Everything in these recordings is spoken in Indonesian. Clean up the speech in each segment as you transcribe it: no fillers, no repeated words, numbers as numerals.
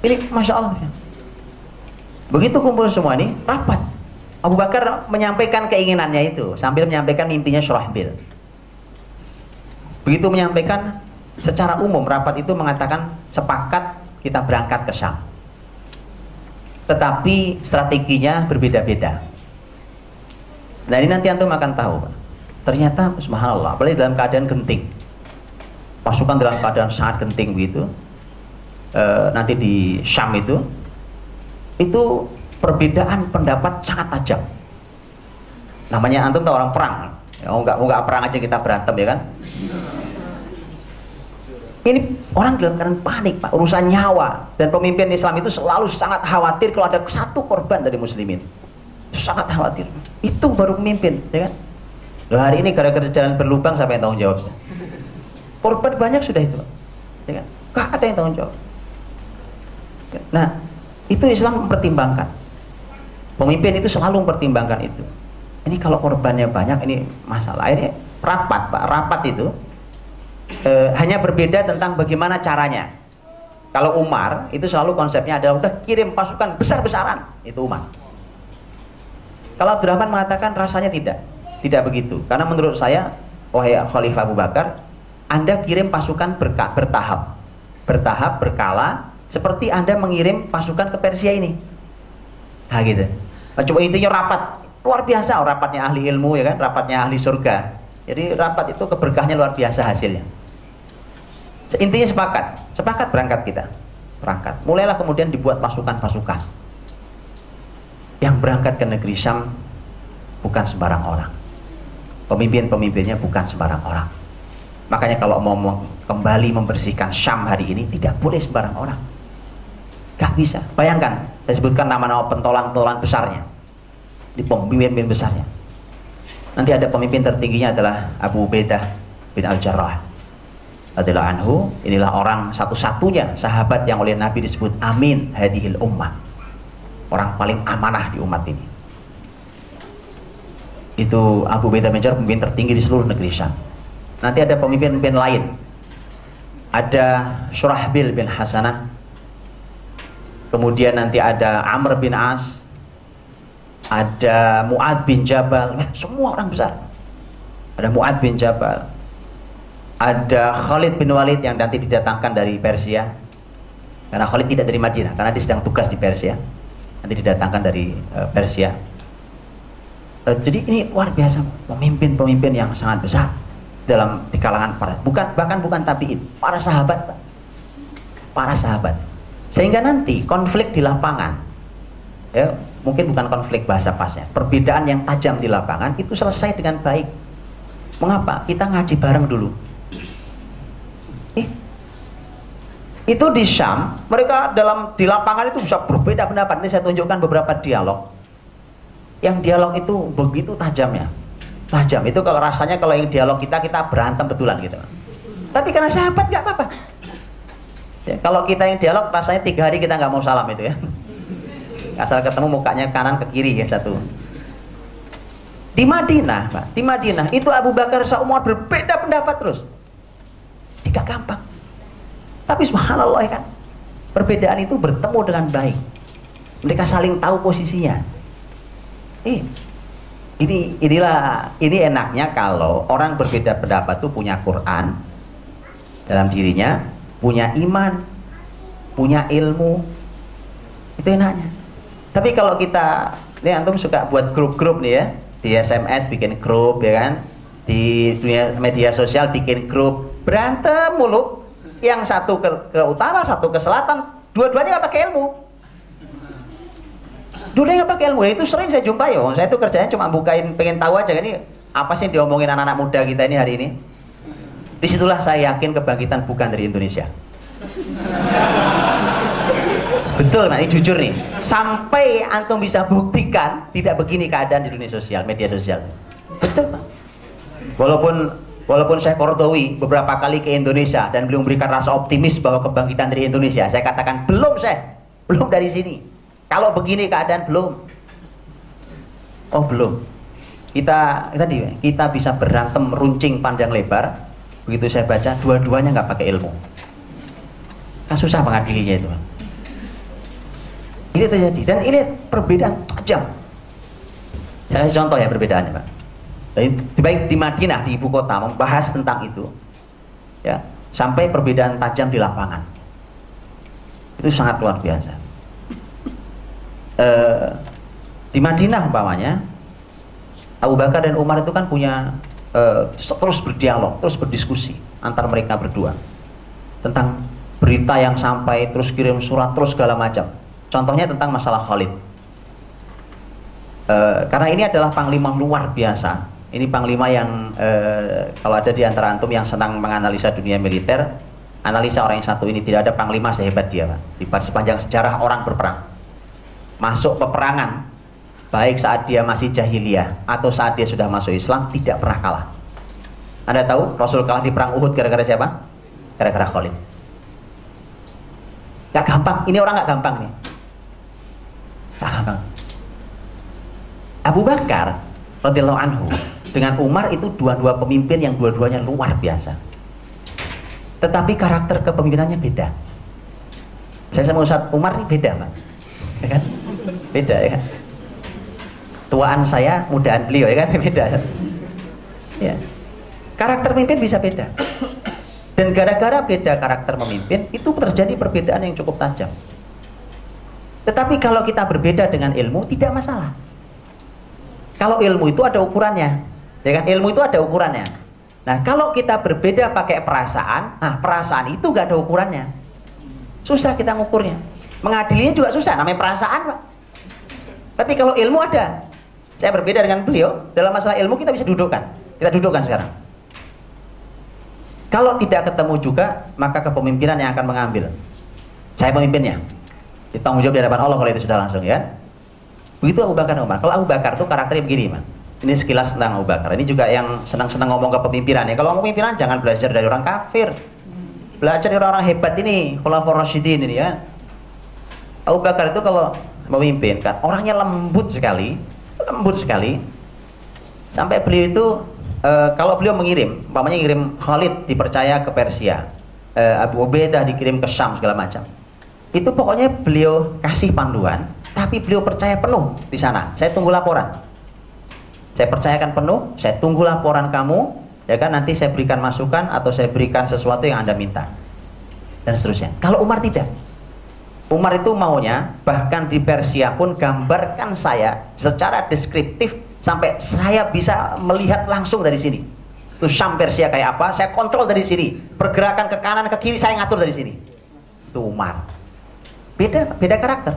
Ini Masya Allah. Begitu kumpul semua nih, rapat. Abu Bakar menyampaikan keinginannya itu sambil menyampaikan mimpinya Syurahbil. Begitu menyampaikan, secara umum rapat itu mengatakan sepakat kita berangkat ke Syam. Tetapi strateginya berbeda-beda. Nah ini nanti antum akan tahu. Ternyata subhanallah, apalagi dalam keadaan genting. Pasukan dalam keadaan sangat genting begitu. Nanti di Syam itu perbedaan pendapat sangat tajam. Namanya antum tahu orang perang. Enggak perang aja kita berantem ya kan? Ini orang dalam keadaan panik Pak, urusan nyawa. Dan pemimpin Islam itu selalu sangat khawatir kalau ada satu korban dari muslimin. Sangat khawatir. Itu baru pemimpin, ya kan? Loh, hari ini gara-gara jalan berlubang siapa yang tanggung jawab? Korban banyak sudah itu, ya kan? Gak ada yang tanggung jawab. Nah, itu Islam mempertimbangkan. Pemimpin itu selalu mempertimbangkan itu. Ini kalau korbannya banyak, ini masalah. Ini rapat Pak, rapat itu hanya berbeda tentang bagaimana caranya. Kalau Umar itu selalu konsepnya adalah udah kirim pasukan besar-besaran, itu Umar. Kalau Abdurrahman mengatakan rasanya tidak begitu. Karena menurut saya, wahai Khalifah Abu Bakar, Anda kirim pasukan bertahap, berkala, seperti Anda mengirim pasukan ke Persia ini. Nah gitu. Coba intinya rapat, luar biasa rapatnya ahli ilmu ya kan, rapatnya ahli surga. Jadi rapat itu keberkahnya luar biasa hasilnya. Intinya sepakat berangkat kita. Berangkat. Mulailah kemudian dibuat pasukan-pasukan. Yang berangkat ke negeri Syam bukan sembarang orang. Pemimpin-pemimpinnya bukan sembarang orang. Makanya kalau mau kembali membersihkan Syam hari ini tidak boleh sembarang orang. Gak bisa. Bayangkan, saya sebutkan nama-nama pentolan-pentolan besarnya. Di pemimpin besarnya. Nanti ada pemimpin tertingginya adalah Abu Ubaidah bin Al-Jarrah radhiyallahu anhu. Inilah orang satu-satunya sahabat yang oleh Nabi disebut amin hadhil ummah. Orang paling amanah di umat ini. Itu Abu Ubaidah bin Al-Jarrah, pemimpin tertinggi di seluruh negeri Syam. Nanti ada pemimpin-pemimpin lain. Ada Syurahbil bin Hasanah. Kemudian nanti ada Amr bin As. Ada Mu'ad bin Jabal. Semua orang besar. Ada Mu'ad bin Jabal. Ada Khalid bin Walid yang nanti didatangkan dari Persia. Karena Khalid tidak dari Madinah, karena dia sedang tugas di Persia. Nanti didatangkan dari Persia. Jadi ini luar biasa, pemimpin-pemimpin yang sangat besar di kalangan para, bahkan bukan tabi'in, para sahabat, sehingga nanti konflik di lapangan, ya mungkin bukan konflik bahasa pasnya, perbedaan yang tajam di lapangan itu selesai dengan baik. Mengapa? Kita ngaji bareng dulu. Itu di Syam, mereka di lapangan itu bisa berbeda pendapat. Ini saya tunjukkan beberapa dialog. Yang dialog itu begitu tajamnya. Tajam itu kalau rasanya kalau yang dialog kita berantem betulan gitu. Tapi karena sahabat nggak apa-apa. Ya, kalau kita yang dialog rasanya 3 hari kita nggak mau salam itu ya. Asal ketemu mukanya kanan ke kiri ya satu. Di Madinah, Pak, di Madinah itu Abu Bakar seumur berbeda pendapat terus. Tidak gampang. Tapi subhanallah kan, perbedaan itu bertemu dengan baik. Mereka saling tahu posisinya. Ini enaknya kalau orang berbeda pendapat itu punya Quran dalam dirinya, punya iman, punya ilmu. Itu enaknya. Tapi kalau kita, ini antum suka buat grup-grup nih ya, di SMS bikin grup ya kan, di dunia media sosial bikin grup, berantem mulu. Yang satu ke utara, satu ke selatan, dua-duanya nggak pakai ilmu. Dua-duanya nggak pakai ilmu. Itu sering saya jumpai. Saya itu kerjanya cuma bukain, pengen tahu aja ini apa sih yang diomongin anak-anak muda kita ini hari ini. Disitulah saya yakin kebangkitan bukan dari Indonesia. Betul, nah ini jujur nih. Sampai antum bisa buktikan tidak begini keadaan di dunia sosial, media sosial. Betul, Pak. Walaupun saya Kordowi beberapa kali ke Indonesia dan beliau memberikan rasa optimis bahwa kebangkitan dari Indonesia, saya katakan belum dari sini. Kalau begini keadaan belum. Oh belum. Kita bisa berantem runcing panjang lebar. Begitu saya baca dua-duanya nggak pakai ilmu. Kan susah mengadilinya itu. Ini terjadi, dan ini perbedaan tajam. Saya kasih contoh ya perbedaannya, Pak. Baik di Madinah, di ibu kota, membahas tentang itu, ya, sampai perbedaan tajam di lapangan. Itu sangat luar biasa. Di Madinah umpamanya, Abu Bakar dan Umar itu kan punya terus berdialog, terus berdiskusi antar mereka berdua tentang berita yang sampai, terus kirim surat, terus segala macam. Contohnya tentang masalah Khalid. Karena ini adalah panglima luar biasa. Ini panglima yang kalau ada di antara antum yang senang menganalisa dunia militer, analisa orang yang satu ini, tidak ada panglima sehebat dia, Pak. Di sepanjang sejarah orang berperang, masuk peperangan, baik saat dia masih jahiliyah atau saat dia sudah masuk Islam, tidak pernah kalah. Anda tahu Rasul kalah di perang Uhud gara-gara siapa? Gara-gara Khalid. Gak gampang, ini orang gak gampang nih. Gak gampang. Abu Bakar radhiyallahu anhu dengan Umar itu dua-dua pemimpin yang dua-duanya luar biasa. Tetapi karakter kepemimpinannya beda. Saya sama Ustaz Umar ini beda, Pak. Ya kan? Beda ya kan? Tuaan saya, mudaan beliau ya kan? Beda. Ya. Karakter pemimpin bisa beda. Dan gara-gara beda karakter memimpin, itu terjadi perbedaan yang cukup tajam. Tetapi kalau kita berbeda dengan ilmu, tidak masalah. Kalau ilmu itu ada ukurannya, ya kan? Ilmu itu ada ukurannya. Nah, kalau kita berbeda pakai perasaan, nah perasaan itu gak ada ukurannya. Susah kita ngukurnya. Mengadilinya juga susah, namanya perasaan, Pak. Tapi kalau ilmu ada. Saya berbeda dengan beliau, dalam masalah ilmu kita bisa dudukkan. Kita dudukkan sekarang. Kalau tidak ketemu juga, maka kepemimpinan yang akan mengambil. Saya pemimpinnya. Ditanggung jawab di hadapan Allah kalau itu sudah langsung, ya. Begitu Abu Bakar dan Umar. Kalau Abu Bakar tuh karakternya begini, Mas. Ini sekilas tentang Abu Bakar. Ini juga yang senang-senang ngomong kepemimpinan ya. Kalau ngomong pemimpinan jangan belajar dari orang kafir. Belajar dari orang-orang hebat ini, Khulafaur Rasyidin ini ya. Abu Bakar itu kalau memimpin kan orangnya lembut sekali. Sampai beliau itu kalau beliau mengirim, umpamanya ngirim Khalid dipercaya ke Persia, Abu Ubaidah dikirim ke Syam segala macam. Itu pokoknya beliau kasih panduan, tapi beliau percaya penuh di sana. Saya tunggu laporan. Saya percayakan penuh, saya tunggu laporan kamu, ya kan, nanti saya berikan masukan atau saya berikan sesuatu yang Anda minta. Dan seterusnya. Kalau Umar tidak. Umar itu maunya, bahkan di Persia pun gambarkan saya secara deskriptif sampai saya bisa melihat langsung dari sini. Itu Syam Persia kayak apa, saya kontrol dari sini. Pergerakan ke kanan ke kiri saya ngatur dari sini. Itu Umar. Beda karakter.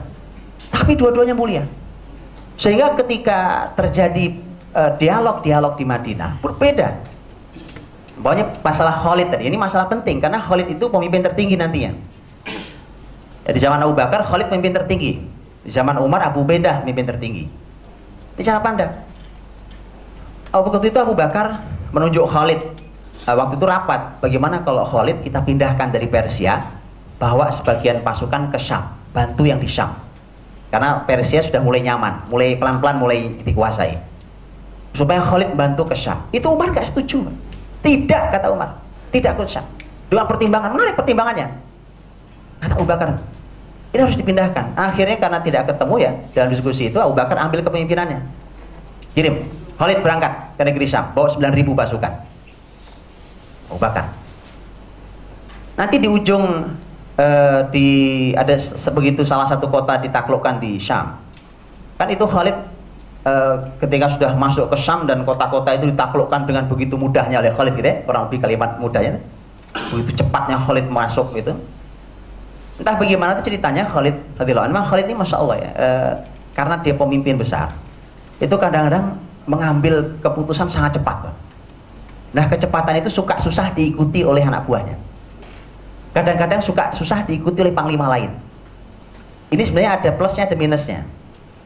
Tapi dua-duanya mulia. Sehingga ketika terjadi dialog-dialog di Madinah berbeda. Pokoknya masalah Khalid tadi, ini masalah penting karena Khalid itu pemimpin tertinggi nantinya. Ya, di zaman Abu Bakar Khalid pemimpin tertinggi. Di zaman Umar Abu Ubaidah pemimpin tertinggi. Ini cara pandang. Waktu itu Abu Bakar menunjuk Khalid. Waktu itu rapat, bagaimana kalau Khalid kita pindahkan dari Persia, bawa sebagian pasukan ke Syam, bantu yang di Syam. Karena Persia sudah mulai nyaman, mulai pelan-pelan mulai dikuasai. Supaya Khalid bantu ke Syam. Itu Umar gak setuju. Tidak, kata Umar. Tidak ke Syam. Dengan pertimbangan, menarik pertimbangannya. Kata Abu Bakar, ini harus dipindahkan. Akhirnya karena tidak ketemu ya, dalam diskusi itu Abu Bakar ambil kepemimpinannya. Kirim, Khalid berangkat ke negeri Syam, bawa 9.000 pasukan. Abu Bakar. Nanti di ujung ada sebegitu salah satu kota ditaklukkan di Syam. Kan itu Khalid ketika sudah masuk ke Syam dan kota-kota itu ditaklukkan dengan begitu mudahnya oleh Khalid gitu ya, kurang lebih kalimat mudahnya. Begitu cepatnya Khalid masuk gitu. Entah bagaimana itu ceritanya Khalid radhiyallahu anhu. Khalid ini Masya Allah ya, karena dia pemimpin besar, itu kadang-kadang mengambil keputusan sangat cepat. Nah kecepatan itu suka susah diikuti oleh anak buahnya. Kadang-kadang suka susah diikuti oleh panglima lain. Ini sebenarnya ada plusnya ada minusnya.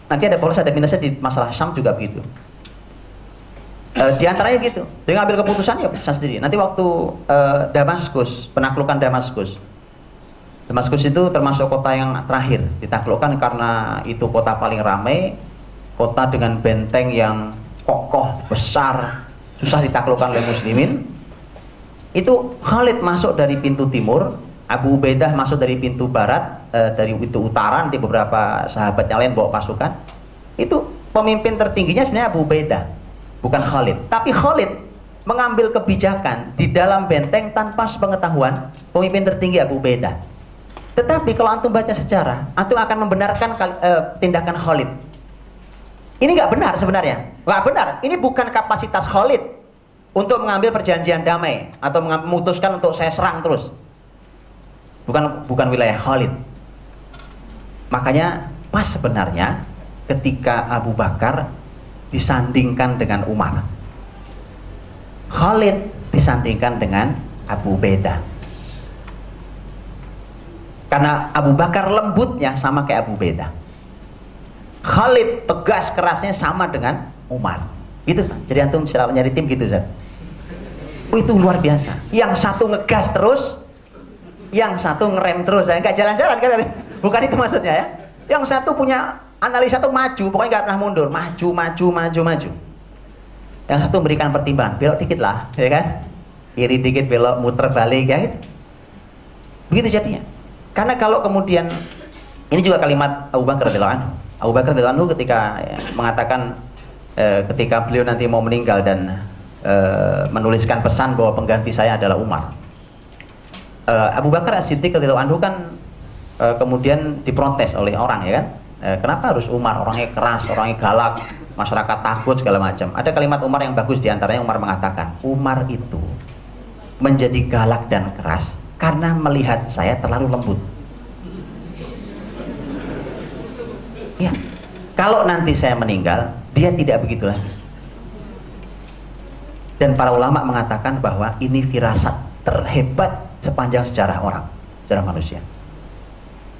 Nanti ada plus ada minusnya di masalah Syam juga begitu. Di antaranya gitu, dia ngambil keputusan ya bisa sendiri. Nanti waktu Damaskus, penaklukan Damaskus. Damaskus itu termasuk kota yang terakhir ditaklukkan karena itu kota paling ramai, kota dengan benteng yang kokoh, besar, susah ditaklukkan oleh muslimin. Itu Khalid masuk dari pintu timur, Abu Ubaidah masuk dari pintu barat, dari pintu utara, nanti beberapa sahabatnya lain bawa pasukan. Itu pemimpin tertingginya sebenarnya Abu Ubaidah, bukan Khalid. Tapi Khalid mengambil kebijakan di dalam benteng tanpa sepengetahuan pemimpin tertinggi Abu Ubaidah. Tetapi kalau antum baca sejarah, antum akan membenarkan tindakan Khalid. Ini nggak benar sebenarnya, nggak benar. Ini bukan kapasitas Khalid untuk mengambil perjanjian damai atau memutuskan untuk saya serang terus. Bukan wilayah Khalid. Makanya pas sebenarnya ketika Abu Bakar disandingkan dengan Umar, Khalid disandingkan dengan Abu Ubaidah. Karena Abu Bakar lembutnya sama kayak Abu Ubaidah, Khalid tegas kerasnya sama dengan Umar. Gitu kan? Jadi antum selalu nyari tim gitu, Zat. Itu luar biasa. Yang satu ngegas terus, yang satu ngerem terus, ya nggak jalan-jalan kan? Bukan itu maksudnya ya. Yang satu punya analisa tuh maju, pokoknya nggak pernah mundur, maju. Yang satu memberikan pertimbangan, belok dikit lah, ya kan? Kiri dikit, belok, muter balik, ya gitu. Begitu jadinya. Karena kalau kemudian, ini juga kalimat Abu Bakar radhiyallahu anhu. Abu Bakar radhiyallahu anhu ketika mengatakan, ketika beliau nanti mau meninggal dan menuliskan pesan bahwa pengganti saya adalah Umar. Abu Bakar As-Siddiq radhiyallahu anhu kan kemudian diprotes oleh orang, ya kan? Kenapa harus Umar? Orangnya keras, orangnya galak, masyarakat takut segala macam. Ada kalimat Umar yang bagus, diantaranya Umar mengatakan, Umar itu menjadi galak dan keras karena melihat saya terlalu lembut. Ya, kalau nanti saya meninggal, dia tidak begitu lagi. Dan para ulama mengatakan bahwa ini firasat terhebat sepanjang sejarah orang, sejarah manusia.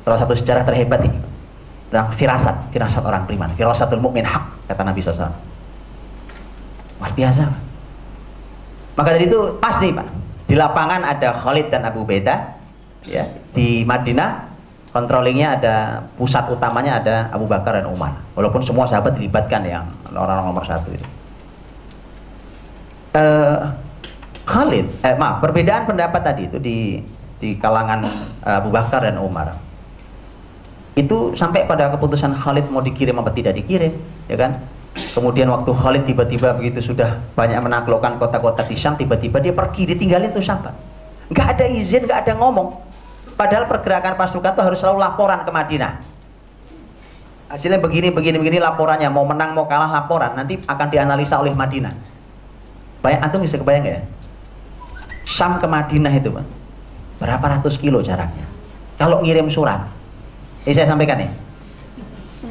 Salah satu sejarah terhebat ini, tentang firasat orang beriman. Firasatul mukmin hak, kata Nabi SAW. Luar biasa. Maka dari itu pasti Pak, di lapangan ada Khalid dan Abu Ubaidah, ya. Di Madinah controllingnya ada, pusat utamanya ada Abu Bakar dan Umar. Walaupun semua sahabat dilibatkan, yang orang-orang nomor satu itu. Perbedaan pendapat tadi itu di kalangan Abu Bakar dan Umar itu sampai pada keputusan Khalid mau dikirim apa tidak dikirim, ya kan? Kemudian waktu Khalid tiba-tiba begitu sudah banyak menaklukkan kota-kota di Syam, tiba-tiba dia pergi, ditinggalin tuh sahabat. Nggak ada izin, nggak ada ngomong. Padahal pergerakan pasukan tuh harus selalu laporan ke Madinah. Hasilnya begini laporannya, mau menang mau kalah laporan, nanti akan dianalisa oleh Madinah. Antum bisa kebayang nggak ya? Syam ke Madinah itu Pak, berapa ratus kilo jaraknya. Kalau ngirim surat, ini saya sampaikan nih,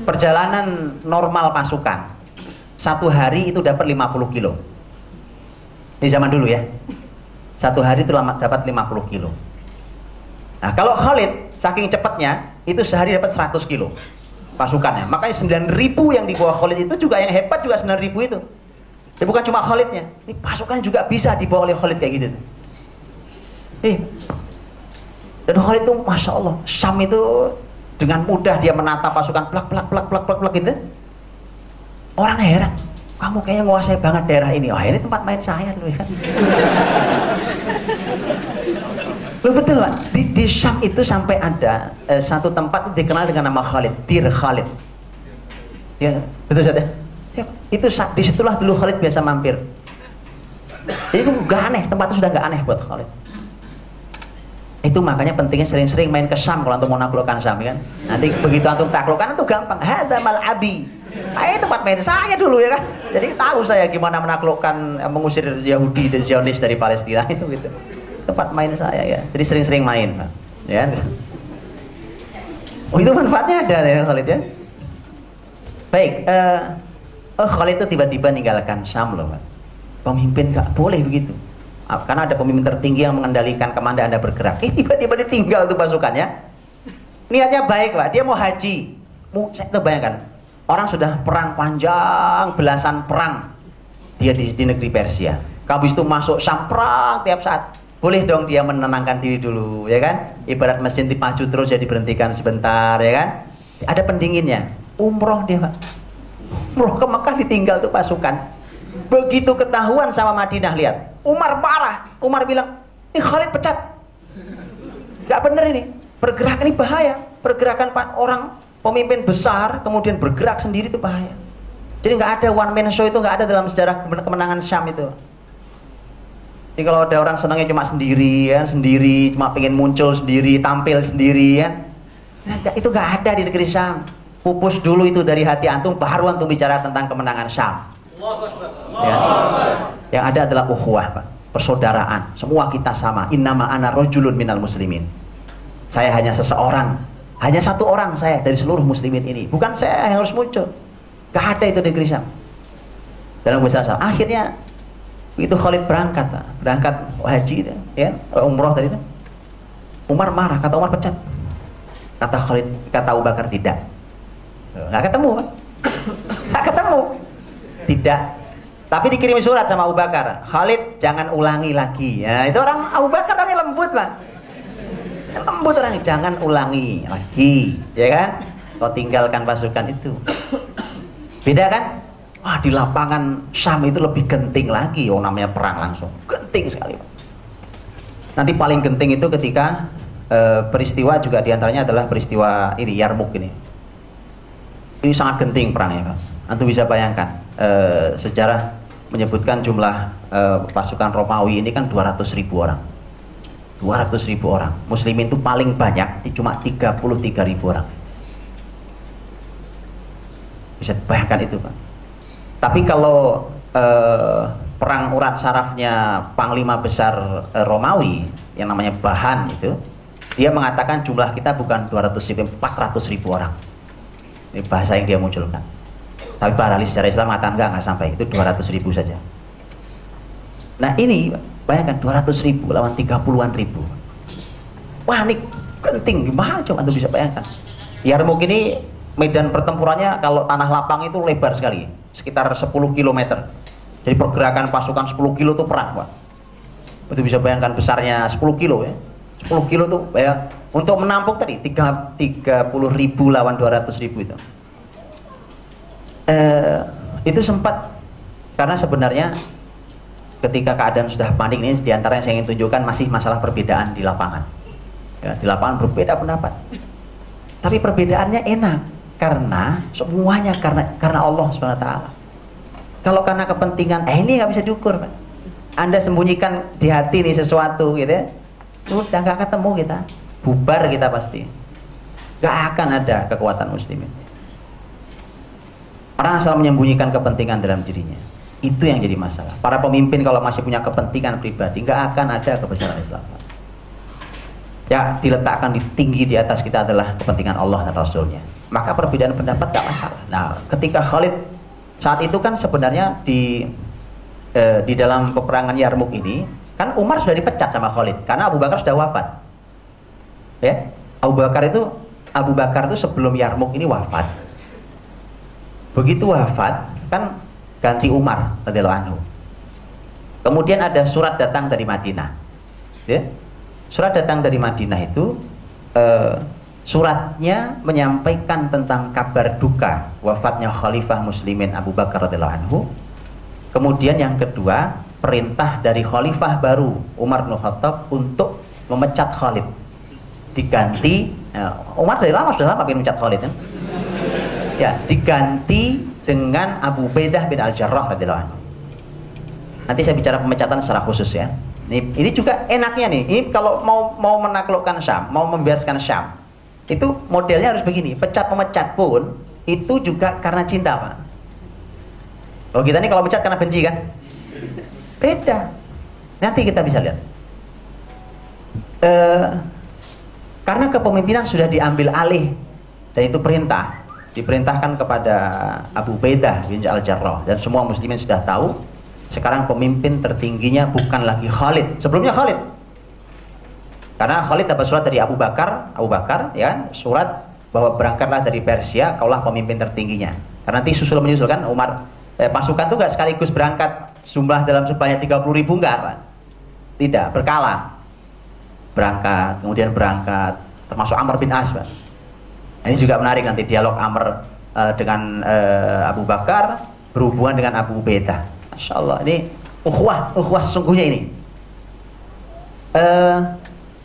perjalanan normal pasukan satu hari itu dapat 50 kilo. Ini zaman dulu ya, satu hari itu dapat 50 kilo. Nah kalau Khalid saking cepatnya itu sehari dapat 100 kilo pasukannya. Makanya 9.000 yang dibawa Khalid itu juga, yang hebat juga 9.000 itu. Dan bukan cuma Khalidnya, ini pasukan juga bisa dibawa oleh Khalid kayak gitu. Dan Khalid itu Masya Allah, Syam itu dengan mudah dia menata pasukan plak gitu. Orang heran, kamu kayaknya menguasai banget daerah ini. Oh ini tempat main saya loh ya. Loh betul Pak, di Syam itu sampai ada satu tempat itu dikenal dengan nama Khalid, Dir Khalid. Ya, betul saja. Ya, itu disitulah dulu Khalid biasa mampir. Jadi itu gak aneh, tempat itu sudah gak aneh buat Khalid. Itu makanya pentingnya sering-sering main ke Syam kalau antum mau naklukkan Syam, kan. Nanti begitu antum taklukkan itu gampang. Hadza mal'abi. Tempat main saya dulu ya kan. Jadi tahu saya gimana menaklukkan, mengusir Yahudi dan Zionis dari Palestina itu gitu. Tempat main saya ya. Jadi sering-sering main, Pak. Ya. Oh itu manfaatnya ada ya Khalid ya. Baik, Khalid itu tiba-tiba ninggalkan Syam loh Pak. Pemimpin gak boleh begitu. Karena ada pemimpin tertinggi yang mengendalikan kemana Anda bergerak. Tiba-tiba ditinggal tuh pasukannya. Niatnya baik Pak, dia mau haji. Saya bayangkan, orang sudah perang panjang, belasan perang dia di negeri Persia. Habis itu masuk Syam, perang tiap saat. Boleh dong dia menenangkan diri dulu, ya kan? Ibarat mesin dipacu terus ya diberhentikan sebentar, ya kan? Ada pendinginnya. Umroh dia Pak. Umroh ke Mekah ditinggal tuh pasukan. Begitu ketahuan sama Madinah, lihat Umar marah. Umar bilang, ini Khalid pecat. Nggak bener ini. Pergerakan ini bahaya. Pergerakan orang pemimpin besar kemudian bergerak sendiri itu bahaya. Jadi nggak ada one man show, itu nggak ada dalam sejarah kemenangan Syam itu. Jadi kalau ada orang senangnya cuma sendiri, ya, sendiri, cuma pengen muncul sendiri, tampil sendiri, ya, itu nggak ada di negeri Syam. Pupus dulu itu dari hati antum, baru antum bicara tentang kemenangan Syam. Ya. Yang ada adalah ukhuwah, Pak. Persaudaraan. Semua kita sama. Innama ana rajulun minal muslimin. Saya hanya seseorang, hanya satu orang saya dari seluruh muslimin ini. Bukan saya yang harus muncul. Gak ada itu di negeri Syam. Dalam bahasa Syam. Akhirnya itu Khalid berangkat, Pak. Berangkat haji, ya, umroh tadi itu. Umar marah, kata Umar pecat. Kata Khalid, kata Abu Bakar tidak. Nggak ketemu, Pak. Nggak ketemu. Tidak. Tapi dikirim surat sama Abu Bakar. Khalid jangan ulangi lagi. Ya, itu orang Abu Bakar orangnya lembut, Pak. Lembut orangnya, jangan ulangi lagi, ya kan? Kau tinggalkan pasukan itu. Beda kan? Wah, di lapangan Syam itu lebih genting lagi. Oh, namanya perang langsung. Genting sekali, Pak. Nanti paling genting itu ketika peristiwa juga diantaranya adalah peristiwa ini, Yarmuk ini. Ini sangat genting perangnya, Pak. Antum bisa bayangkan, sejarah menyebutkan jumlah pasukan Romawi ini kan 200.000 orang. 200.000 orang. Muslimin itu paling banyak, cuma 33.000 orang. Bisa bayangkan itu, Pak. Tapi kalau perang urat sarafnya Panglima Besar Romawi yang namanya Bahan itu, dia mengatakan jumlah kita bukan 200.000, 400.000 orang. Ini bahasa yang dia munculkan. Tapi para ahli sejarah Islam mengatakan enggak sampai, itu 200.000 saja. Nah ini bayangkan 200.000 lawan 30-an ribu. Wah ini genting, gimana coba Anda bisa bayangkan. Yarmuk ini medan pertempurannya kalau tanah lapang itu lebar sekali, sekitar 10 km. Jadi pergerakan pasukan 10 kilo itu perang, Pak. Itu bisa bayangkan besarnya 10 kilo ya. 10 kilo itu ya, untuk menampung tadi 30.000 lawan 200.000 itu. Itu sempat, karena sebenarnya ketika keadaan sudah panik ini, diantara yang saya ingin tunjukkan masih masalah perbedaan di lapangan. Ya, di lapangan berbeda pendapat. Tapi perbedaannya enak. Karena semuanya karena Allah SWT. Kalau karena kepentingan, ini nggak bisa diukur, Pak. Anda sembunyikan di hati nih sesuatu, gitu ya, udah nggak ketemu kita, bubar kita pasti. Nggak akan ada kekuatan muslimin. Orang asal menyembunyikan kepentingan dalam dirinya, itu yang jadi masalah. Para pemimpin kalau masih punya kepentingan pribadi, nggak akan ada kebesaran Islam. Ya, diletakkan di tinggi di atas kita adalah kepentingan Allah dan Rasulnya. Maka perbedaan pendapat gak masalah. Nah, ketika Khalid saat itu kan sebenarnya di dalam peperangan Yarmuk ini kan Umar sudah dipecat sama Khalid karena Abu Bakar sudah wafat. Ya, Abu Bakar itu sebelum Yarmuk ini wafat. Begitu wafat kan ganti Umar radhiyallahu anhu. Kemudian ada surat datang dari Madinah. Ya. Surat datang dari Madinah itu suratnya menyampaikan tentang kabar duka wafatnya Khalifah Muslimin Abu Bakar radhiyallahu anhu. Kemudian yang kedua, perintah dari Khalifah baru Umar bin Khattab untuk memecat Khalid. Diganti, Umar sudah lama ingin memecat Khalid kan? Ya, diganti dengan Abu Ubaidah bin Al-Jarrah radhiyallahu anhu. Nanti saya bicara pemecatan secara khusus ya. Ini juga enaknya nih. Ini kalau mau menaklukkan Syam, mau membebaskan Syam, itu modelnya harus begini. Pecat pemecat pun itu juga karena cinta, Pak. Kalau kita nih kalau pecat karena benci kan? Beda. Nanti kita bisa lihat. Karena kepemimpinan sudah diambil alih dan itu perintah, diperintahkan kepada Abu Ubaidah bin Al-Jarrah dan semua muslimin sudah tahu. Sekarang pemimpin tertingginya bukan lagi Khalid. Sebelumnya Khalid. Karena Khalid dapat surat dari Abu Bakar, ya, surat bahwa berangkatlah dari Persia, kaulah pemimpin tertingginya. Karena nanti susul menyusul kan, Umar pasukan itu nggak sekaligus berangkat, jumlah dalam sebanyak 30.000 nggak, Pak. Tidak, berkala. Berangkat, kemudian berangkat, termasuk Amr bin As, Pak. Ini juga menarik nanti dialog Amr dengan Abu Bakar berhubungan dengan Abu Ubaidah. Masya Allah, ini ukhuwah sesungguhnya ini.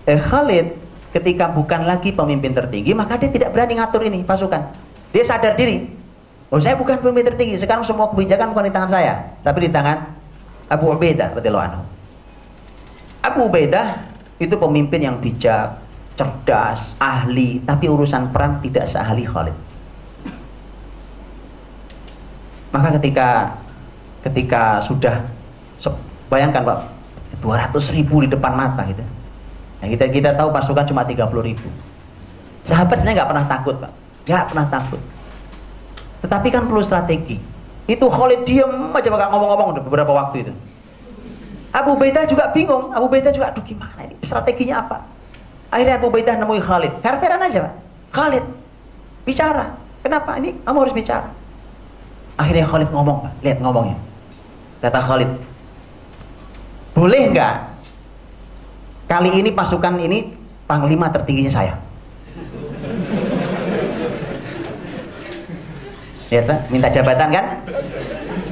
Khalid ketika bukan lagi pemimpin tertinggi, maka dia tidak berani ngatur ini pasukan. Dia sadar diri, oh saya bukan pemimpin tertinggi, sekarang semua kebijakan bukan di tangan saya, tapi di tangan Abu Ubaidah radhiyallahu anhu. Abu Ubaidah itu pemimpin yang bijak, cerdas, ahli, tapi urusan perang tidak seahli Khalid. Maka ketika sudah, bayangkan Pak, 200.000 di depan mata gitu. Nah, kita tahu pasukan cuma 30.000. Sahabat sebenarnya nggak pernah takut Pak, nggak pernah takut. Tetapi kan perlu strategi. Itu Khalid diem aja nggak ngomong-ngomong beberapa waktu itu. Abu Ubaidah juga bingung, Abu Ubaidah juga, aduh gimana ini, strateginya apa? Akhirnya Abu Ubaidah nemui Khalid, fair-fairan aja Pak. Khalid, bicara, kenapa? Ini kamu harus bicara. Akhirnya Khalid ngomong Pak, lihat ngomongnya. Kata Khalid, boleh nggak kali ini pasukan ini panglima tertingginya saya? Ya, minta jabatan kan?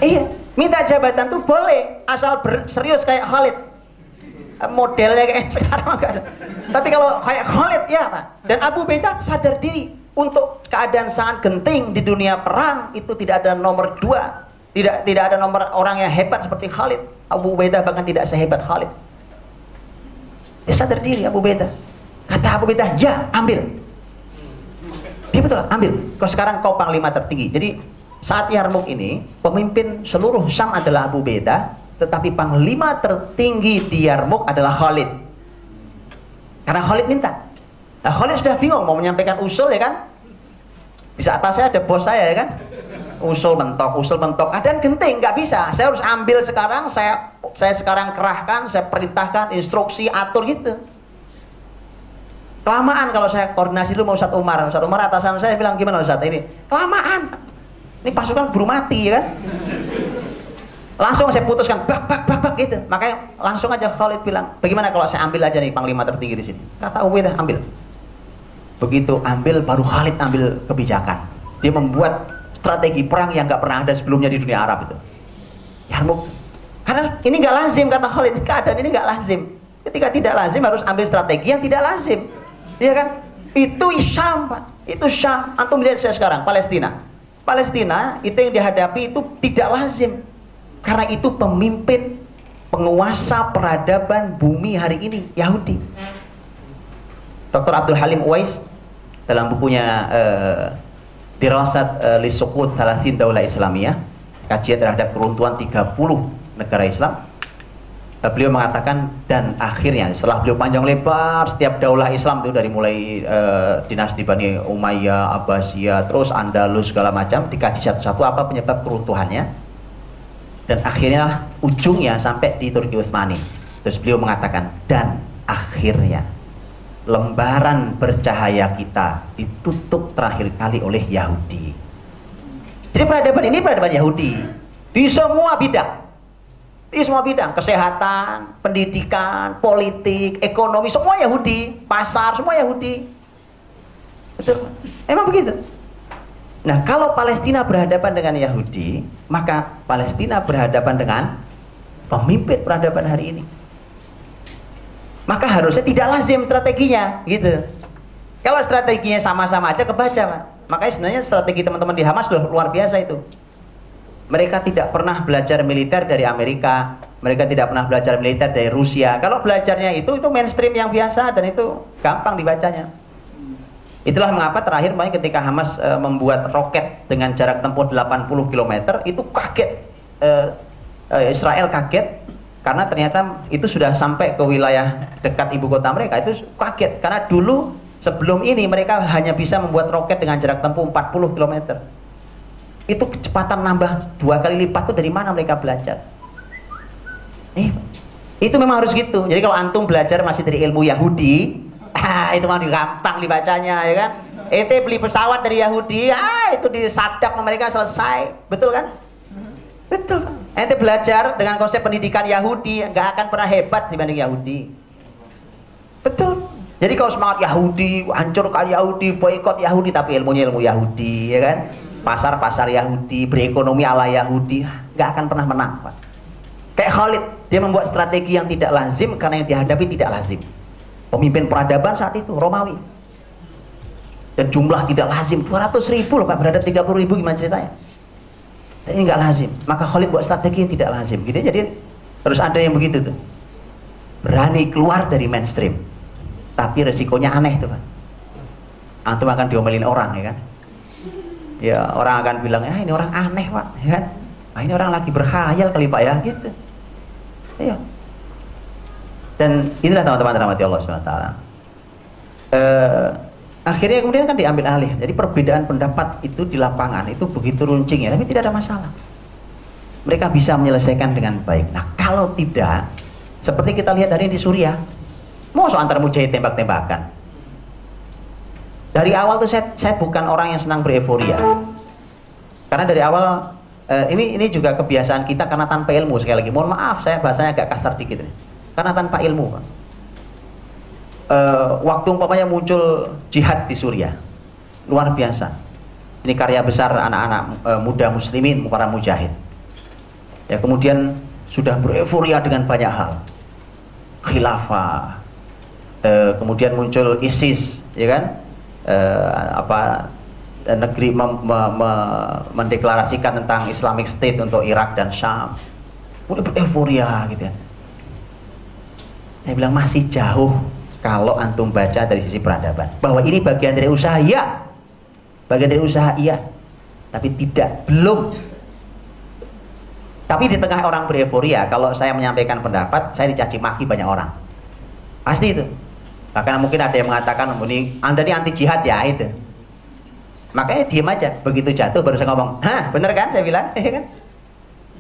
Iya, minta jabatan tuh boleh, asal serius kayak Khalid. Modelnya kayak sekarang enggak ada. Tapi kalau kayak Khalid ya Pak. Dan Abu Ubaidah sadar diri untuk keadaan sangat genting di dunia perang itu tidak ada nomor 2. Tidak ada nomor orang yang hebat seperti Khalid. Abu Ubaidah bahkan tidak sehebat Khalid. Dia sadar diri Abu Ubaidah. Kata Abu Ubaidah, ya ambil. Dia betul, ambil. Kau sekarang kau panglima tertinggi. Jadi saat Yarmuk ini pemimpin seluruh Syam adalah Abu Ubaidah, tetapi panglima tertinggi di Yarmuk adalah Khalid. Karena Khalid minta. Nah Khalid sudah bingung mau menyampaikan usul ya kan. Di saat atas saya ada bos saya ya kan. Usul mentok, keadaan genting, nggak bisa. Saya harus ambil sekarang, saya sekarang kerahkan, saya perintahkan, instruksi, atur gitu. Kelamaan kalau saya koordinasi dulu mau Ustadz Umar atasan saya bilang gimana Ustadz ini? Kelamaan. Ini pasukan buru mati ya kan. Langsung saya putuskan, bak gitu. Makanya langsung aja Khalid bilang, bagaimana kalau saya ambil aja nih panglima tertinggi di sini? Kata Ubaidah, ambil. Begitu ambil, baru Khalid ambil kebijakan. Dia membuat strategi perang yang nggak pernah ada sebelumnya di dunia Arab itu. Yarmuk. Karena ini nggak lazim, kata Khalid, keadaan ini nggak lazim. Ketika tidak lazim harus ambil strategi yang tidak lazim. Iya kan? Itu Syam, Pak. Itu Syam. Antum lihat saya sekarang, Palestina. Palestina itu yang dihadapi itu tidak lazim. Karena itu pemimpin penguasa peradaban bumi hari ini, Yahudi. Dr. Abdul Halim Uwais dalam bukunya Dirasat li Suqut Thalathin Daulah Islamiyah, kajian terhadap keruntuhan 30 negara Islam, beliau mengatakan, dan akhirnya setelah beliau panjang lebar setiap daulah Islam itu dari mulai dinasti Bani Umayyah, Abbasiyah, terus Andalus segala macam, dikaji satu-satu apa penyebab keruntuhannya, dan akhirnya ujungnya sampai di Turki Utsmani. Terus beliau mengatakan, dan akhirnya lembaran bercahaya kita ditutup terakhir kali oleh Yahudi. Jadi peradaban ini peradaban Yahudi di semua bidang. Di semua bidang, kesehatan, pendidikan, politik, ekonomi, semua Yahudi, pasar, semua Yahudi. Betul? Emang begitu? Nah, kalau Palestina berhadapan dengan Yahudi, maka Palestina berhadapan dengan pemimpin peradaban hari ini. Maka harusnya tidak lazim strateginya, gitu. Kalau strateginya sama-sama aja kebaca, Pak. Makanya sebenarnya strategi teman-teman di Hamas sudah luar biasa itu. Mereka tidak pernah belajar militer dari Amerika, mereka tidak pernah belajar militer dari Rusia. Kalau belajarnya itu mainstream yang biasa dan itu gampang dibacanya. Itulah mengapa terakhir ketika Hamas membuat roket dengan jarak tempuh 80 km, itu kaget, Israel kaget. Karena ternyata itu sudah sampai ke wilayah dekat ibu kota mereka, itu kaget. Karena dulu sebelum ini mereka hanya bisa membuat roket dengan jarak tempuh 40 km. Itu kecepatan nambah 2 kali lipat, itu dari mana mereka belajar? Itu memang harus gitu. Jadi kalau antum belajar masih dari ilmu Yahudi, itu mah gampang dibacanya ya kan. Ente beli pesawat dari Yahudi, itu disadap sama mereka selesai. Betul kan? Betul. Ente belajar dengan konsep pendidikan Yahudi, nggak akan pernah hebat dibanding Yahudi. Betul. Jadi kalau semangat Yahudi, hancurkan Yahudi, boikot Yahudi, tapi ilmunya ilmu Yahudi, ya kan? Pasar-pasar Yahudi, berekonomi ala Yahudi, nggak akan pernah menang, Pak. Kayak Khalid, dia membuat strategi yang tidak lazim karena yang dihadapi tidak lazim. Pemimpin peradaban saat itu Romawi. Dan jumlah tidak lazim 200.000 loh Pak, berada 30.000 gimana ceritanya? Dan ini nggak lazim. Maka Khalid buat strategi yang tidak lazim. Gitu. Jadi terus ada yang begitu tuh. Berani keluar dari mainstream. Tapi resikonya aneh tuh Pak. Antum akan diomelin orang ya kan? Ya orang akan bilang, ya ini orang aneh Pak, ya kan? Ah, ini orang lagi berkhayal kali Pak ya, gitu. Iya. Dan inilah teman-teman rahmati Allah SWT. Akhirnya kemudian kan diambil alih. Jadi perbedaan pendapat itu di lapangan itu begitu runcing ya, tapi tidak ada masalah. Mereka bisa menyelesaikan dengan baik. Nah kalau tidak, seperti kita lihat hari ini di Suriah, mau antar mujahid tembak-tembakan. Dari awal tuh saya bukan orang yang senang bereforia. Karena dari awal ini juga kebiasaan kita karena tanpa ilmu, sekali lagi. Mohon maaf saya bahasanya agak kasar dikit. Karena tanpa ilmu. Waktu umpamanya muncul jihad di Suriah, luar biasa. Ini karya besar anak-anak muda muslimin, para mujahid. Ya kemudian sudah bereforia dengan banyak hal. Khilafah. Kemudian muncul ISIS, ya kan? Negeri mendeklarasikan tentang Islamic State untuk Irak dan Syam. Udah bereforia gitu ya. Saya bilang masih jauh kalau antum baca dari sisi peradaban. Bahwa ini bagian dari usaha, iya. Bagian dari usaha, iya. Tapi tidak, belum. Tapi di tengah orang bereforia, kalau saya menyampaikan pendapat, saya dicaci maki banyak orang. Pasti itu. Bahkan mungkin ada yang mengatakan, ini Anda ini anti jihad ya, itu. Makanya diem aja, begitu jatuh baru saya ngomong, hah bener kan saya bilang, kan?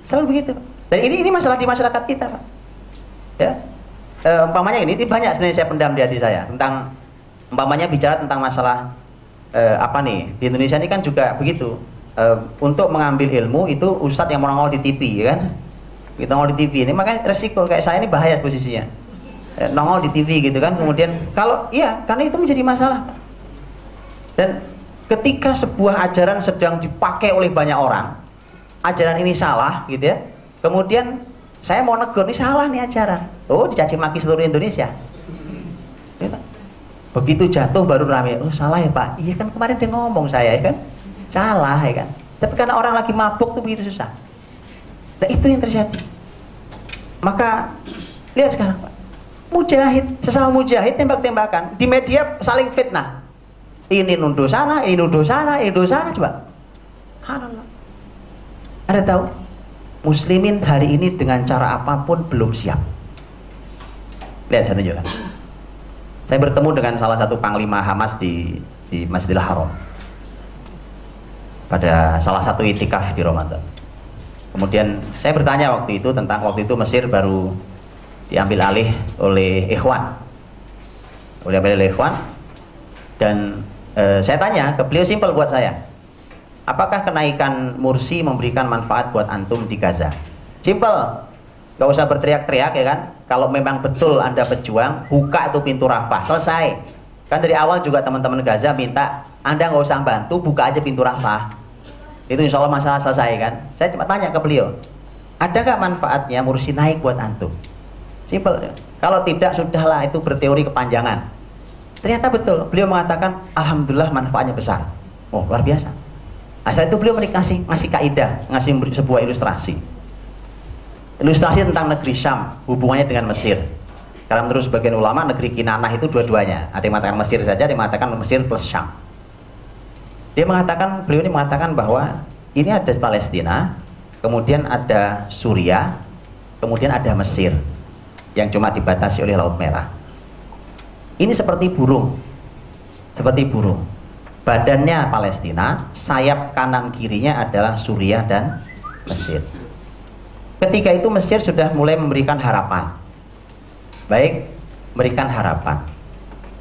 Selalu begitu. Dan ini masalah di masyarakat kita Pak. Ya, umpamanya ini banyak sebenarnya saya pendam di hati saya tentang, umpamanya bicara tentang masalah apa nih di Indonesia ini kan juga begitu. Untuk mengambil ilmu itu ustadz yang menongol di TV, ya kan? Kita nongol di TV ini, makanya resiko kayak saya ini bahaya posisinya. Nongol di TV gitu kan, kemudian kalau iya karena itu menjadi masalah. Dan ketika sebuah ajaran sedang dipakai oleh banyak orang, ajaran ini salah gitu ya, kemudian saya mau negur, ini salah nih ajaran, oh dicaci maki seluruh Indonesia. Begitu jatuh baru rame, oh salah ya Pak, iya kan kemarin dia ngomong saya ya kan, salah ya kan. Tapi karena orang lagi mabuk tuh begitu susah. Nah itu yang terjadi. Maka lihat sekarang Pak, mujahid, sesama mujahid tembak-tembakan, di media saling fitnah. Ini nuduh sana, ini nuduh sana, ini nuduh sana, coba. Subhanallah. Anda tahu, muslimin hari ini dengan cara apapun belum siap. Lihat saya tunjukkan. Saya bertemu dengan salah satu panglima Hamas di Masjidil Haram. Pada salah satu itikaf di Ramadan. Kemudian saya bertanya waktu itu tentang, waktu itu Mesir baru diambil alih oleh Ikhwan, dan saya tanya ke beliau, simpel buat saya, apakah kenaikan Mursi memberikan manfaat buat antum di Gaza? Simpel, gak usah berteriak-teriak ya kan. Kalau memang betul anda pejuang, buka itu pintu Rafah, selesai. Kan dari awal juga teman-teman Gaza minta anda gak usah bantu, buka aja pintu Rafah, itu insya Allah masalah selesai kan. Saya cuma tanya ke beliau, ada gak manfaatnya Mursi naik buat antum? Simpel. Kalau tidak, sudahlah, itu berteori kepanjangan. Ternyata betul. Beliau mengatakan, alhamdulillah manfaatnya besar. Oh, luar biasa. Nah, setelah itu beliau ngasih kaidah, ngasih sebuah ilustrasi. Ilustrasi tentang negeri Syam, hubungannya dengan Mesir. Karena menurut sebagian ulama, negeri Kinanah itu dua-duanya. Ada yang mengatakan Mesir saja, ada yang mengatakan Mesir plus Syam. Beliau ini mengatakan bahwa ini ada Palestina, kemudian ada Suriah, kemudian ada Mesir, yang cuma dibatasi oleh Laut Merah. Ini seperti burung, badannya Palestina, sayap kanan kirinya adalah Suriah dan Mesir. Ketika itu Mesir sudah mulai memberikan harapan, memberikan harapan.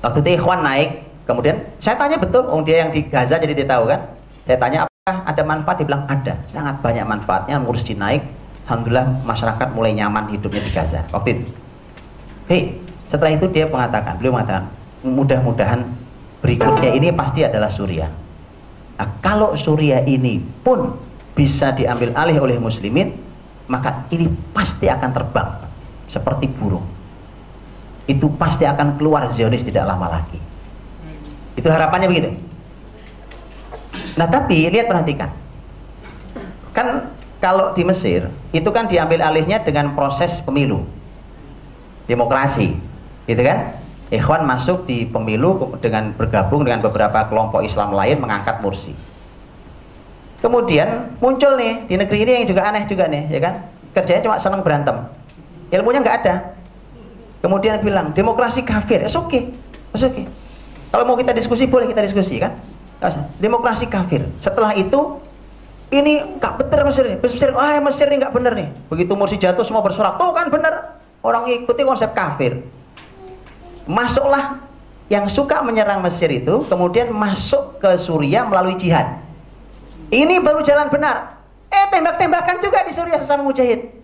Waktu itu Ikhwan naik, kemudian saya tanya betul, dia yang di Gaza jadi dia tahu kan. Saya tanya apakah ada manfaat, dia bilang ada, sangat banyak manfaatnya. Mursi naik, alhamdulillah masyarakat mulai nyaman hidupnya di Gaza waktu itu. Setelah itu beliau mengatakan, mudah-mudahan berikutnya ini pasti adalah Suriah. Nah, kalau Suriah ini pun bisa diambil alih oleh muslimin, maka ini pasti akan terbang seperti burung. itu pasti akan keluar Zionis tidak lama lagi. Itu harapannya begitu. Nah tapi lihat, perhatikan, kan kalau di Mesir itu kan diambil alihnya dengan proses pemilu, demokrasi, gitu kan? Ikhwan masuk di pemilu dengan bergabung dengan beberapa kelompok Islam lain mengangkat Mursi. Kemudian muncul nih di negeri ini yang juga aneh juga nih, ya kan? Kerjanya cuma seneng berantem, ilmunya nggak ada. Kemudian bilang demokrasi kafir, it's okay. Kalau mau kita diskusi boleh kita diskusi kan? Demokrasi kafir. Setelah itu ini nggak bener Mesir nih. Mesir ini nggak bener nih. Begitu Mursi jatuh semua bersorak, tuh kan bener. Orang ikuti konsep kafir. Masuklah yang suka menyerang Mesir itu, kemudian masuk ke Suriah melalui jihad. Ini baru jalan benar. Tembak-tembakan juga di Suriah sesama mujahid.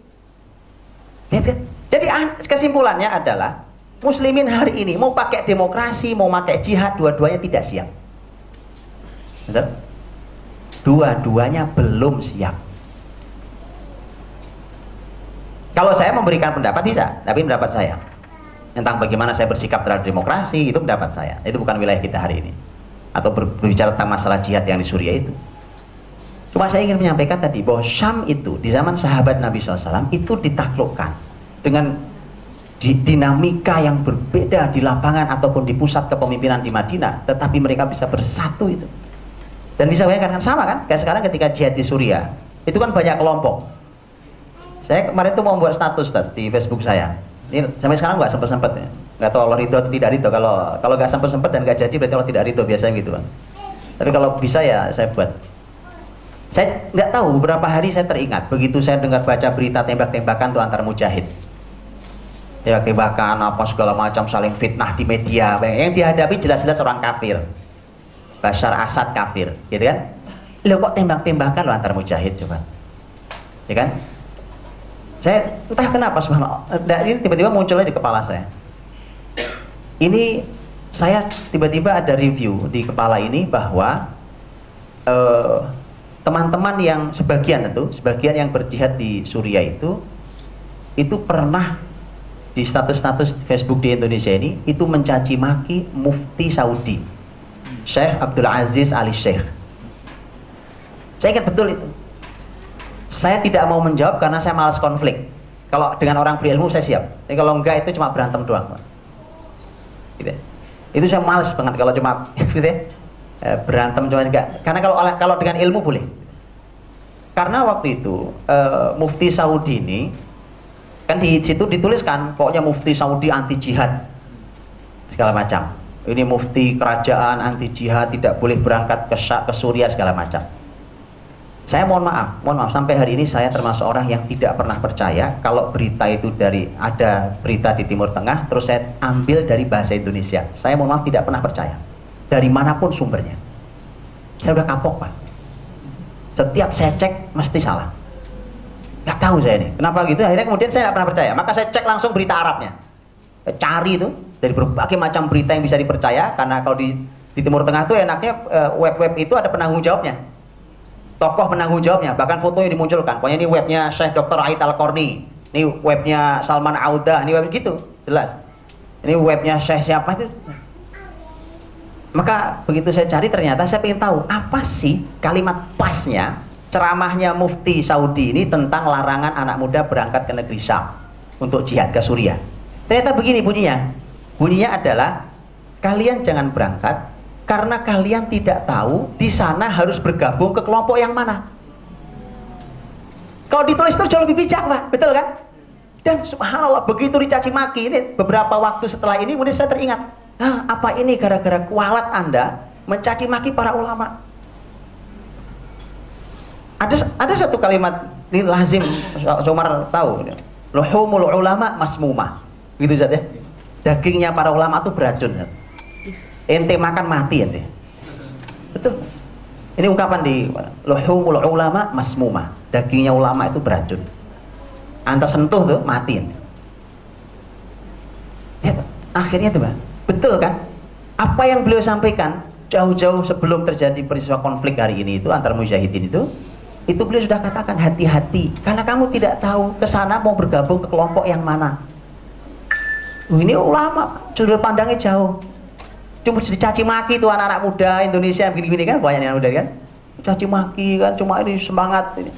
Jadi kesimpulannya adalah Muslimin hari ini mau pakai demokrasi, mau pakai jihad, dua-duanya tidak siap. Betul? Dua-duanya belum siap. Kalau saya memberikan pendapat bisa, tapi pendapat saya tentang bagaimana saya bersikap terhadap demokrasi itu pendapat saya. Itu bukan wilayah kita hari ini. Atau berbicara tentang masalah jihad yang di Suriah itu. Cuma saya ingin menyampaikan tadi bahwa Syam itu di zaman sahabat Nabi SAW itu ditaklukkan dengan dinamika yang berbeda di lapangan ataupun di pusat kepemimpinan di Madinah, tetapi mereka bisa bersatu itu. Dan bisa bayangkan kan, sama kan? Kayak sekarang ketika jihad di Suriah, itu kan banyak kelompok. Saya kemarin tuh mau buat status di Facebook saya. Ini sampai sekarang nggak sempet ya. Nggak tahu Allah ridho atau tidak ridho. Kalau nggak sempet dan nggak jadi berarti Allah tidak ridho, biasanya gitu kan. Tapi kalau bisa ya saya buat. Saya nggak tahu beberapa hari saya teringat begitu saya dengar baca berita tembak-tembakan tuh antar mujahid. Tembak-tembakan apa segala macam, saling fitnah di media. Yang dihadapi jelas-jelas orang kafir. Bashar Assad kafir, gitu kan? Loh kok tembak-tembakan lo antar mujahid coba, ya kan? Saya entah kenapa subhanallah, ini tiba-tiba munculnya di kepala saya. Ini saya tiba-tiba ada review di kepala ini bahwa teman-teman yang sebagian yang berjihad di Suriah itu pernah di status-status Facebook di Indonesia ini itu mencaci maki Mufti Saudi, Syekh Abdul Aziz Ali Syekh. Saya ingat betul itu. Saya tidak mau menjawab karena saya malas konflik. Kalau dengan orang berilmu saya siap. Tapi kalau enggak itu cuma berantem doang. Gitu. Itu saya malas banget kalau cuma gitu ya. Berantem cuma enggak. Karena kalau dengan ilmu boleh. Karena waktu itu Mufti Saudi ini kan di situ dituliskan pokoknya Mufti Saudi anti jihad segala macam. Ini mufti kerajaan anti jihad, tidak boleh berangkat ke Suriah segala macam. Saya mohon maaf sampai hari ini saya termasuk orang yang tidak pernah percaya kalau berita itu ada berita di Timur Tengah terus saya ambil dari bahasa Indonesia. Saya mohon maaf tidak pernah percaya dari manapun sumbernya. Saya udah kapok Pak. Setiap saya cek mesti salah. Gak tahu saya ini kenapa gitu. Akhirnya kemudian saya nggak pernah percaya. Maka saya cek langsung berita Arabnya. Cari itu dari berbagai macam berita yang bisa dipercaya, karena kalau di Timur Tengah tuh enaknya web-web itu ada penanggung jawabnya, tokoh penanggung jawabnya, bahkan fotonya dimunculkan. Pokoknya ini webnya Syekh Dr. Ait Al-Qarni, ini webnya Salman Auda, ini web gitu, jelas. Ini webnya Syekh siapa itu. Maka begitu saya cari ternyata saya ingin tahu apa sih kalimat pasnya ceramahnya Mufti Saudi ini tentang larangan anak muda berangkat ke negeri Syam untuk jihad ke Suriah. Ternyata begini bunyinya adalah kalian jangan berangkat karena kalian tidak tahu di sana harus bergabung ke kelompok yang mana. Kalau ditulis itu jauh lebih bijak Pak, betul kan? Dan subhanallah begitu dicaci maki ini beberapa waktu setelah ini kemudian saya teringat, apa ini gara-gara kualat Anda mencaci maki para ulama? Ada satu kalimat ini lazim Umar tahu, luhumul ulama masmumah. Gitu saja. Dagingnya para ulama itu beracun. Ente makan mati ente. Betul. Ini ungkapan di luhumul ulama masmumah. Dagingnya ulama itu beracun. Anda sentuh tuh mati ente. Ya, akhirnya tuh, Pak. Betul kan? Apa yang beliau sampaikan jauh-jauh sebelum terjadi peristiwa konflik hari ini itu antar mujahidin itu beliau sudah katakan hati-hati karena kamu tidak tahu ke sana mau bergabung ke kelompok yang mana. Ini ulama, sudut pandangnya jauh. Cuma dicaci maki tuh anak-anak muda Indonesia gini-gini kan, banyak yang muda kan. Caci maki kan, cuma ini semangat ini.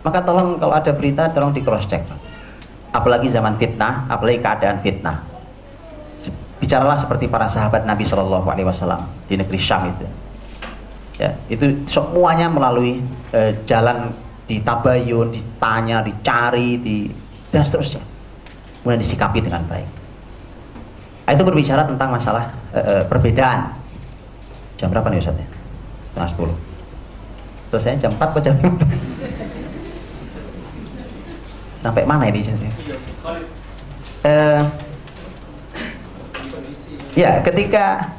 Maka tolong kalau ada berita tolong di cross check. Apalagi zaman fitnah, apalagi keadaan fitnah. Bicaralah seperti para sahabat Nabi Shallallahu Alaihi Wasallam di negeri Syam itu. Ya, itu semuanya melalui jalan ditabayun, ditanya, dicari, dan seterusnya. Kemudian disikapi dengan baik. Itu berbicara tentang masalah perbedaan. Jam berapa nih Ustaz? Setengah 10. Selesai jam 4 atau jam 5? Sampai mana ini? Ya, ketika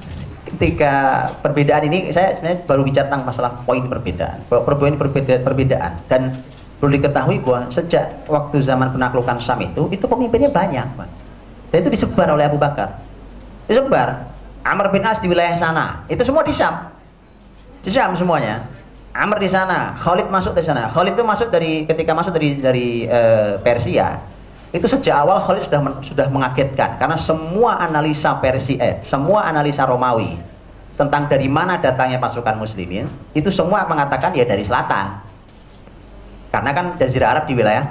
perbedaan ini saya sebenarnya baru bicara tentang masalah poin perbedaan. Perbedaan dan perlu diketahui bahwa sejak waktu zaman penaklukan Syam itu pemimpinnya banyak, Pak. Dan itu disebar oleh Abu Bakar. Disebar. Amr bin As di wilayah sana. Itu semua di Syam. Di Syam semuanya. Amr di sana, Khalid masuk dari sana. Khalid itu ketika masuk dari Persia. Itu sejak awal Khalid sudah mengagetkan karena semua analisa semua analisa Romawi tentang dari mana datangnya pasukan muslimin itu semua mengatakan ya dari selatan. Karena kan Jazirah Arab di wilayah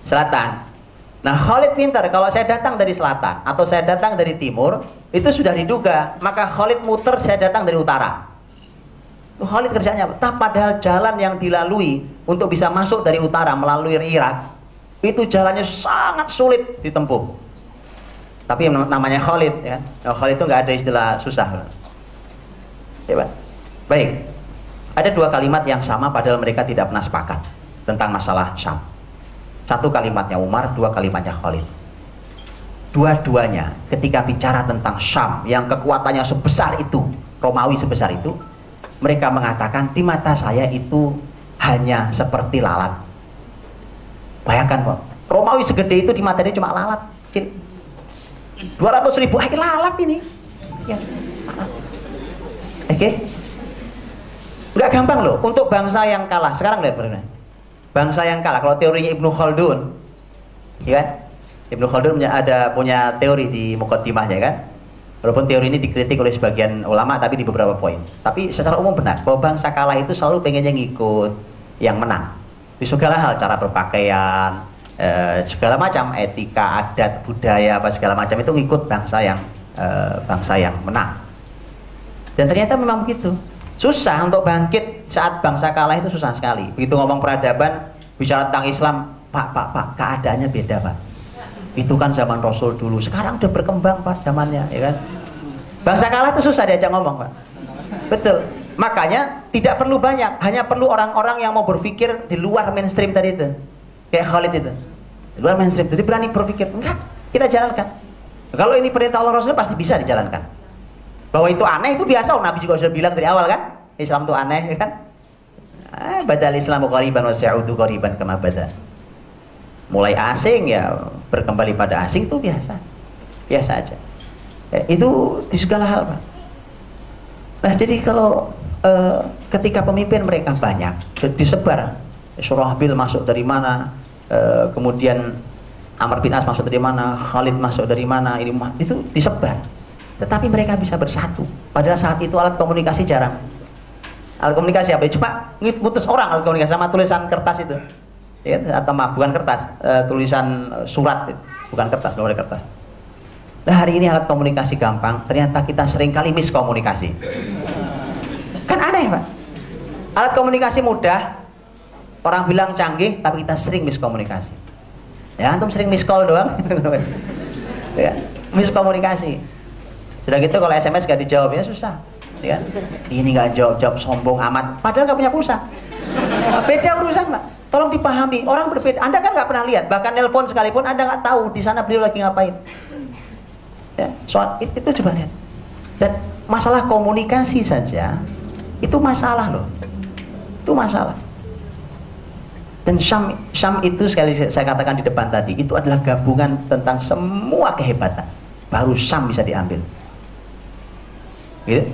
selatan. Nah, Khalid pintar, kalau saya datang dari selatan atau saya datang dari timur, itu sudah diduga, maka Khalid muter saya datang dari utara. Khalid kerjanya apa? Padahal jalan yang dilalui untuk bisa masuk dari utara melalui Irak itu jalannya sangat sulit ditempuh. Tapi namanya Khalid ya. Khalid itu nggak ada istilah susah. Ya, Pak. Baik. Ada dua kalimat yang sama padahal mereka tidak pernah sepakat tentang masalah Syam. Satu kalimatnya Umar, dua kalimatnya Khalid. Dua-duanya ketika bicara tentang Syam yang kekuatannya sebesar itu, Romawi sebesar itu, mereka mengatakan di mata saya itu hanya seperti lalat. Bayangkan Pak, Romawi segede itu di mata dia cuma lalat kecil. 200.000 lalat ini ya. Oke. Nggak gampang loh untuk bangsa yang kalah. Sekarang lihat bangsa yang kalah, kalau teorinya Ibnu Khaldun ya kan? Ibnu Khaldun punya teori di Muqaddimahnya kan. Walaupun teori ini dikritik oleh sebagian ulama tapi di beberapa poin. Tapi secara umum benar bahwa bangsa kalah itu selalu pengennya ngikut yang menang. Di segala hal, cara berpakaian, segala macam etika, adat, budaya, apa segala macam itu ngikut bangsa yang menang. Dan ternyata memang begitu. Susah untuk bangkit saat bangsa kalah itu susah sekali. Begitu ngomong peradaban, bicara tentang Islam, Pak, keadaannya beda, Pak. Itu kan zaman Rasul dulu, sekarang udah berkembang Pak zamannya, ya kan? Bangsa kalah itu susah diajak ngomong Pak. Betul. Makanya tidak perlu banyak, hanya perlu orang-orang yang mau berpikir di luar mainstream tadi itu. Kayak Khalid itu. Di luar mainstream, jadi berani berpikir, enggak, kita jalankan. Kalau ini perintah Allah Rasul pasti bisa dijalankan. Bahwa itu aneh itu biasa, Nabi juga sudah bilang dari awal kan, Islam itu aneh, ya kan? Badal Islamu qariban wa sa'udu qariban kama bada. Mulai asing ya berkembali pada asing itu biasa aja ya, itu di segala hal Pak. Nah jadi kalau ketika pemimpin mereka banyak disebar, Surahbil masuk dari mana, kemudian Amr bin As masuk dari mana, Khalid masuk dari mana, itu disebar, tetapi mereka bisa bersatu. Padahal saat itu alat komunikasi jarang. Alat komunikasi apa? Cuma ngutus orang, alat komunikasi sama tulisan kertas itu ya, atau maaf bukan kertas, tulisan surat, bukan kertas, nomor kertas. Nah hari ini alat komunikasi gampang, ternyata kita seringkali miskomunikasi. Kan aneh Pak, alat komunikasi mudah, orang bilang canggih, tapi kita sering miskomunikasi. Ya antum sering miskol doang, ya, miskomunikasi. Sudah gitu kalau SMS gak dijawab ya susah, ya. Ini gak jawab sombong amat, padahal gak punya pulsa. Beda urusan Pak. Tolong dipahami, orang berbeda. Anda kan nggak pernah lihat, bahkan nelpon sekalipun Anda nggak tahu di sana beliau lagi ngapain. Ya, soal itu coba lihat. Dan masalah komunikasi saja itu masalah loh, itu masalah. Dan Syam itu sekali saya katakan di depan tadi, itu adalah gabungan tentang semua kehebatan. Baru Syam bisa diambil. Gitu?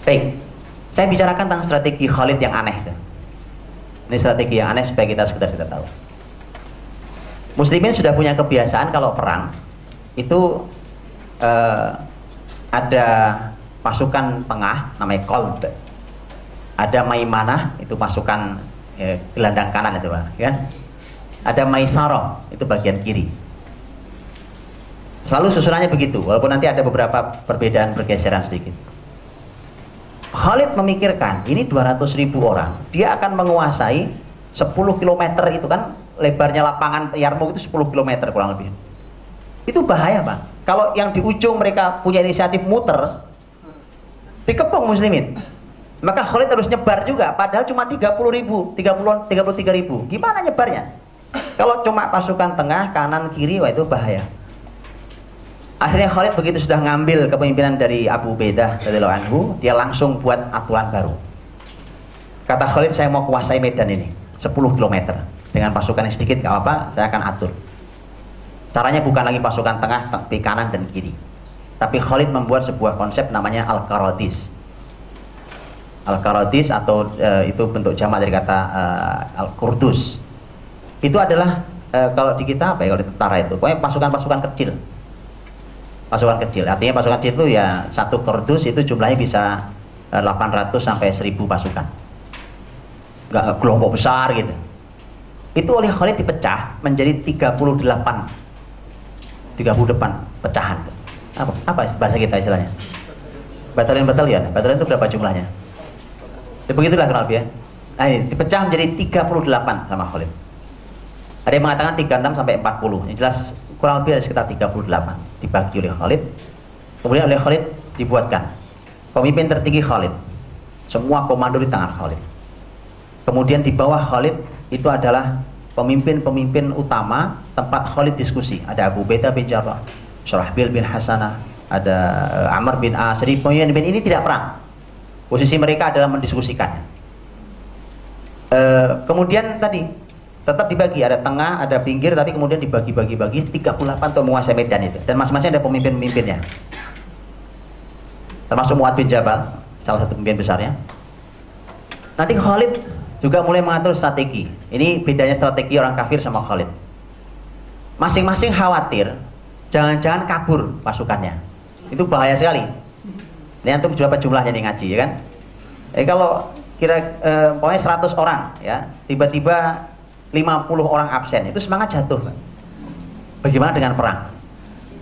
Baik, saya bicarakan tentang strategi Khalid yang aneh. Ini strategi yang aneh supaya kita sekedar kita tahu. Muslimin sudah punya kebiasaan kalau perang itu ada pasukan tengah namanya Qalb, ada Maimanah itu pasukan gelandang kanan itu Pak, kan? Ada Maisarah itu bagian kiri. Selalu susunannya begitu, walaupun nanti ada beberapa perbedaan pergeseran sedikit. Khalid memikirkan, ini 200.000 orang, dia akan menguasai 10 km itu kan, lebarnya lapangan Yarmouk itu 10 km kurang lebih. Itu bahaya Pak. Kalau yang di ujung mereka punya inisiatif muter, dikepung muslimin. Maka Khalid harus nyebar juga, padahal cuma 30.000, 33.000. Gimana nyebarnya? Kalau cuma pasukan tengah, kanan, kiri, wah itu bahaya. Akhirnya Khalid begitu sudah ngambil kepemimpinan dari Abu Ubaidah radhiyallahu anhu, dia langsung buat aturan baru. Kata Khalid, saya mau kuasai medan ini 10 km dengan pasukan yang sedikit, gak apa-apa, saya akan atur. Caranya bukan lagi pasukan tengah, tapi kanan dan kiri. Tapi Khalid membuat sebuah konsep namanya Al-Qaradis. Al-Qaradis atau itu bentuk jamak dari kata Al-Qurdus. Itu adalah kalau di kita apa ya, kalau di tentara itu pokoknya pasukan-pasukan kecil. Pasukan kecil, artinya pasukan kecil itu ya satu Qurdus itu jumlahnya bisa 800 sampai 1000 pasukan. Enggak kelompok besar gitu. Itu oleh Khalid dipecah menjadi 38 pecahan. Apa bahasa kita istilahnya? Batalion itu berapa jumlahnya? Ya, begitulah kurang lebih ya. Nah ini dipecah menjadi 38 sama Khalid. Ada yang mengatakan 36 sampai 40. Yang jelas kurang lebih ada sekitar 38 dibagi oleh Khalid. Kemudian oleh Khalid dibuatkan pemimpin tertinggi Khalid. Semua komando di tangan Khalid. Kemudian di bawah Khalid itu adalah pemimpin-pemimpin utama tempat Khalid diskusi. Ada Abu Ubaidah bin Jarrah, Syurahbil bin Hasanah, ada Amr bin As. Jadi pemimpin ini tidak perang. Posisi mereka adalah mendiskusikan. Kemudian tadi tetap dibagi, ada tengah, ada pinggir, tapi kemudian dibagi-bagi 38 untuk menguasai medan itu. Dan masing-masing ada pemimpin-pemimpinnya. Termasuk Mu'adh bin Jabal, salah satu pemimpin besarnya. Nanti Khalid juga mulai mengatur strategi. Ini bedanya strategi orang kafir sama Khalid. Masing-masing khawatir jangan-jangan kabur pasukannya. Itu bahaya sekali. Ini antum berapa jumlahnya nih ngaji ya kan? Kalau pokoknya 100 orang ya, tiba-tiba 50 orang absen, itu semangat jatuh. Bagaimana dengan perang?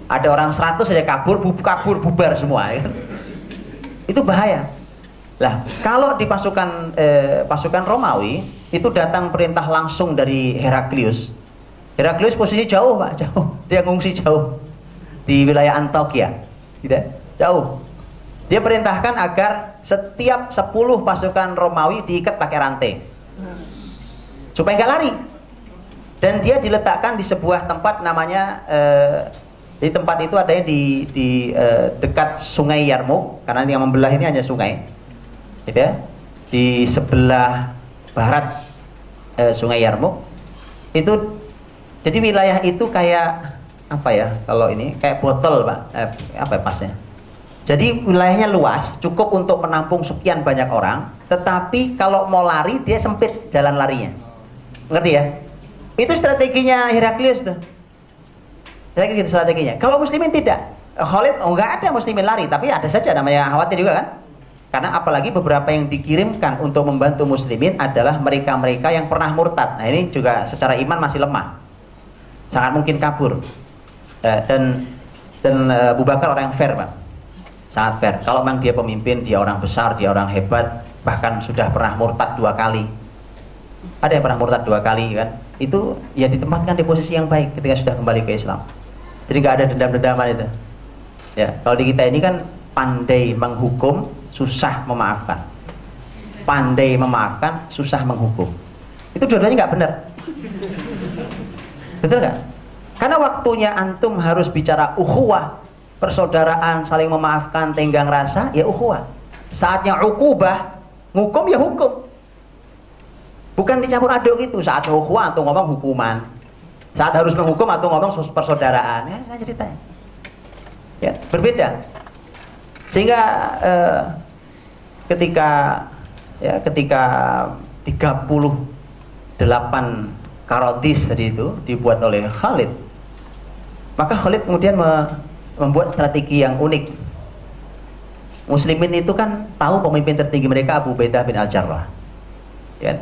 Ada orang 100 saja kabur bubar semua ya. Itu bahaya. Lah, kalau di pasukan Romawi itu datang perintah langsung dari Heraklius. Heraklius posisi jauh, Pak, jauh. Dia ngungsi jauh di wilayah Antokia. Tidak, jauh. Dia perintahkan agar setiap 10 pasukan Romawi diikat pakai rantai supaya nggak lari. Dan dia diletakkan di sebuah tempat namanya di tempat itu adanya di dekat Sungai Yarmouk, karena yang membelah ini hanya sungai. Gitu ya, di sebelah barat Sungai Yarmouk itu. Jadi wilayah itu kayak apa ya, kalau ini kayak botol Pak, apa pasnya. Jadi wilayahnya luas, cukup untuk menampung sekian banyak orang, tetapi kalau mau lari dia sempit jalan larinya. Ngerti ya? Itu strateginya Heraklius tuh. Gitu strateginya. Kalau muslimin tidak. Khalid enggak ada muslimin lari, tapi ada saja namanya khawatir juga kan? Karena apalagi beberapa yang dikirimkan untuk membantu muslimin adalah mereka-mereka yang pernah murtad. Nah ini juga secara iman masih lemah, sangat mungkin kabur. Dan Abu Bakar orang yang fair Pak, sangat fair. Kalau memang dia pemimpin, dia orang besar, dia orang hebat, bahkan sudah pernah murtad 2 kali. Ada yang pernah murtad 2 kali kan? Itu ya ditempatkan di posisi yang baik ketika sudah kembali ke Islam. Jadi nggak ada dendam-dendaman itu. Ya, kalau di kita ini kan pandai menghukum, susah memaafkan. Pandai memaafkan, susah menghukum. Itu dua-duanya nggak benar. Betul nggak? Karena waktunya antum harus bicara ukhuwah, persaudaraan, saling memaafkan, tenggang rasa, ya ukhuwah. Saatnya ukubah, ngukum ya hukum. Bukan dicampur aduk itu. Saat ukhuwah atau ngomong hukuman, saat harus menghukum atau ngomong persaudaraan, ya ceritanya. Ya, berbeda. Sehingga ketika 38 Qaradis tadi itu dibuat oleh Khalid, Maka Khalid kemudian membuat strategi yang unik. Muslimin itu kan tahu pemimpin tertinggi mereka Abu Ubaidah bin Al-Jarrah, ya.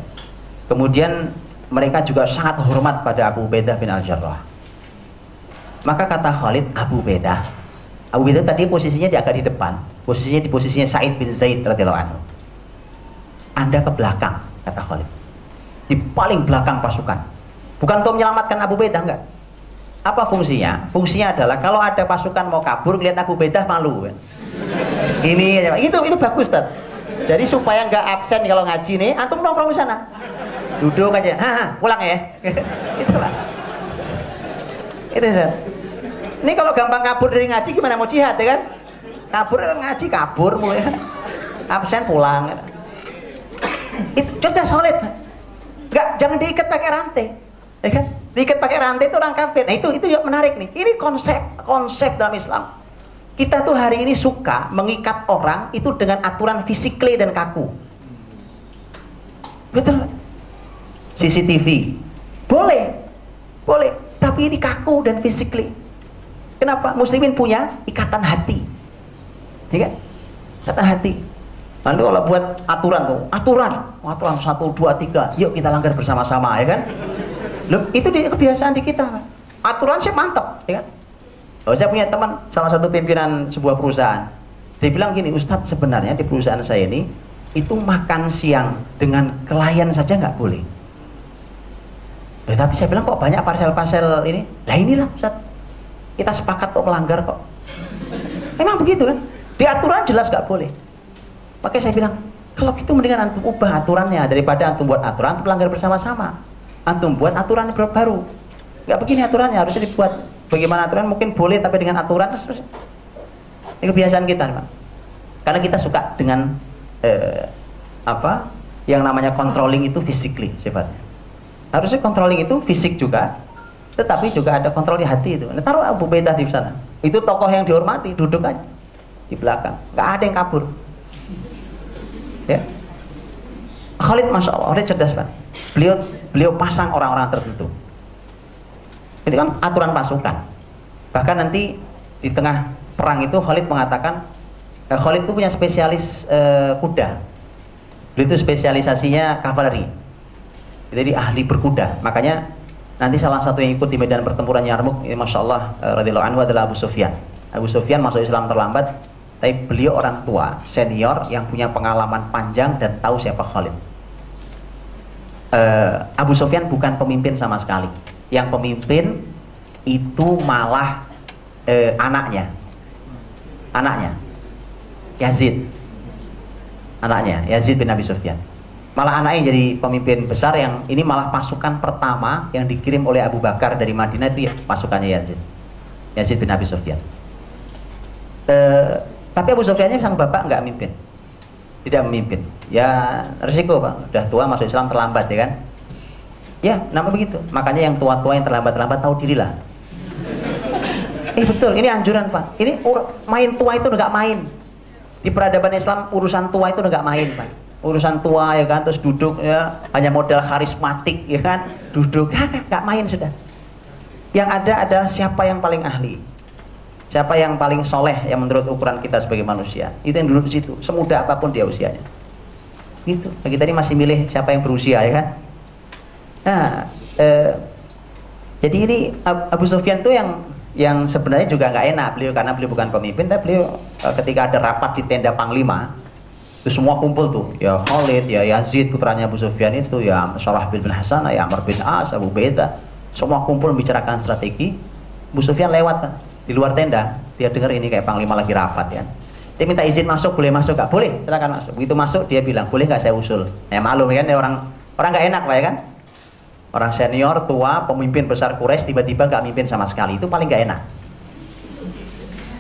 Kemudian mereka juga sangat hormat pada Abu Ubaidah bin Al-Jarrah. Maka kata Khalid, Abu Ubaidah tadi posisinya di agak di depan, posisinya Sa'id bin Zaid radhiyallahu anhu. Anda ke belakang, kata Khalid, di paling belakang pasukan. Bukan untuk menyelamatkan Abu Ubaidah, enggak. Apa fungsinya? Fungsinya adalah kalau ada pasukan mau kabur, lihat Abu Ubaidah malu, kan? Ini itu bagus, Tad. Jadi supaya nggak absen kalau ngaji nih, antum nongkrong di sana, duduk aja, pulang ya. Itulah. Itu Tad. Ini kalau gampang kabur dari ngaji gimana mau jihad, ya kan? Kabur ngaji kabur mulai, absen pulang. Itu cerdas solid. Nggak, jangan diikat pakai rantai, ya kan? Diikat pakai rantai itu orang kafir. Nah itu juga menarik nih. Ini konsep dalam Islam. Kita tuh hari ini suka mengikat orang itu dengan aturan fisikly dan kaku. Betul. CCTV boleh, tapi ini kaku dan fisikly. Kenapa? Muslimin punya ikatan hati, ya kan? Ikatan hati. Nanti kalau buat aturan 1, 2, 3, yuk kita langgar bersama-sama, ya kan? Loh, itu kebiasaan di kita. Aturan sih mantap, ya kan? Oh, saya punya teman, salah satu pimpinan sebuah perusahaan. Dia bilang gini, Ustadz, sebenarnya di perusahaan saya ini itu makan siang dengan klien saja nggak boleh. Tapi saya bilang kok banyak parsel-parsel ini. Lah inilah Ustadz, kita sepakat kok melanggar kok. Memang begitu kan? Di aturan jelas nggak boleh. Makanya saya bilang, kalau gitu mendingan antum ubah aturannya daripada antum buat aturan antum melanggar bersama-sama. Antum buat aturan baru. Nggak begini aturannya, harusnya dibuat. Bagaimana aturan? Mungkin boleh tapi dengan aturan terus. Ini kebiasaan kita, Pak. Karena kita suka dengan yang namanya controlling itu physically sifatnya. Harusnya controlling itu fisik juga, tetapi juga ada kontrol di hati itu. Nah, taruh Abu Ubaidah di sana. Itu tokoh yang dihormati, duduk aja di belakang. Nggak ada yang kabur. Ya. Khalid, masya Allah, Khalid cerdas, Pak. Beliau pasang orang-orang tertentu. Itu kan aturan pasukan. Bahkan nanti di tengah perang itu Khalid mengatakan, Khalid itu punya spesialis kuda. Beliau itu spesialisasinya kavaleri. Jadi ahli berkuda. Makanya nanti salah satu yang ikut di medan pertempuran Yarmuk, masya Allah, radhiyallahu anhu adalah Abu Sufyan. Abu Sufyan masuk Islam terlambat, tapi beliau orang tua, senior yang punya pengalaman panjang dan tahu siapa Khalid. Abu Sufyan bukan pemimpin sama sekali. Yang pemimpin itu malah anaknya Yazid bin Abi Sufyan. Malah anaknya jadi pemimpin besar, yang ini malah pasukan pertama yang dikirim oleh Abu Bakar dari Madinah itu ya, pasukannya Yazid bin Abi Sufyan. Tapi Abu Sufyannya sang bapak nggak memimpin, tidak memimpin. Ya resiko, Pak, udah tua masuk Islam terlambat, ya kan? Ya, nama begitu. Makanya yang tua-tua yang terlambat tahu dirilah. Betul, ini anjuran, Pak. Ini main tua itu nggak main. Di peradaban Islam urusan tua itu nggak main, Pak. Urusan tua, ya kan, terus duduk ya hanya modal karismatik, ya kan, duduk nggak main sudah. Yang ada adalah siapa yang paling ahli, siapa yang paling soleh yang menurut ukuran kita sebagai manusia. Itu yang duduk di situ, semudah apapun dia usianya. Gitu. Bagi tadi masih milih siapa yang berusia, ya kan. Nah, jadi ini Abu Sufyan itu yang sebenarnya juga nggak enak beliau, karena beliau bukan pemimpin, tapi beliau ketika ada rapat di tenda Panglima, itu semua kumpul tuh, ya Khalid, ya Yazid putranya Abu Sufyan itu, ya Syarahbil bin Hasan, ya Amr bin As, Abu Ubaidah, semua kumpul membicarakan strategi. Abu Sufyan lewat di luar tenda, dia dengar ini kayak Panglima lagi rapat, ya. Dia minta izin masuk, boleh masuk nggak? Boleh, silakan masuk. Begitu masuk dia bilang, boleh nggak saya usul? Ya malum kan, ya orang nggak enak, Pak, ya kan? Orang senior, tua, pemimpin besar Quraisy tiba-tiba nggak mimpin sama sekali, itu paling nggak enak.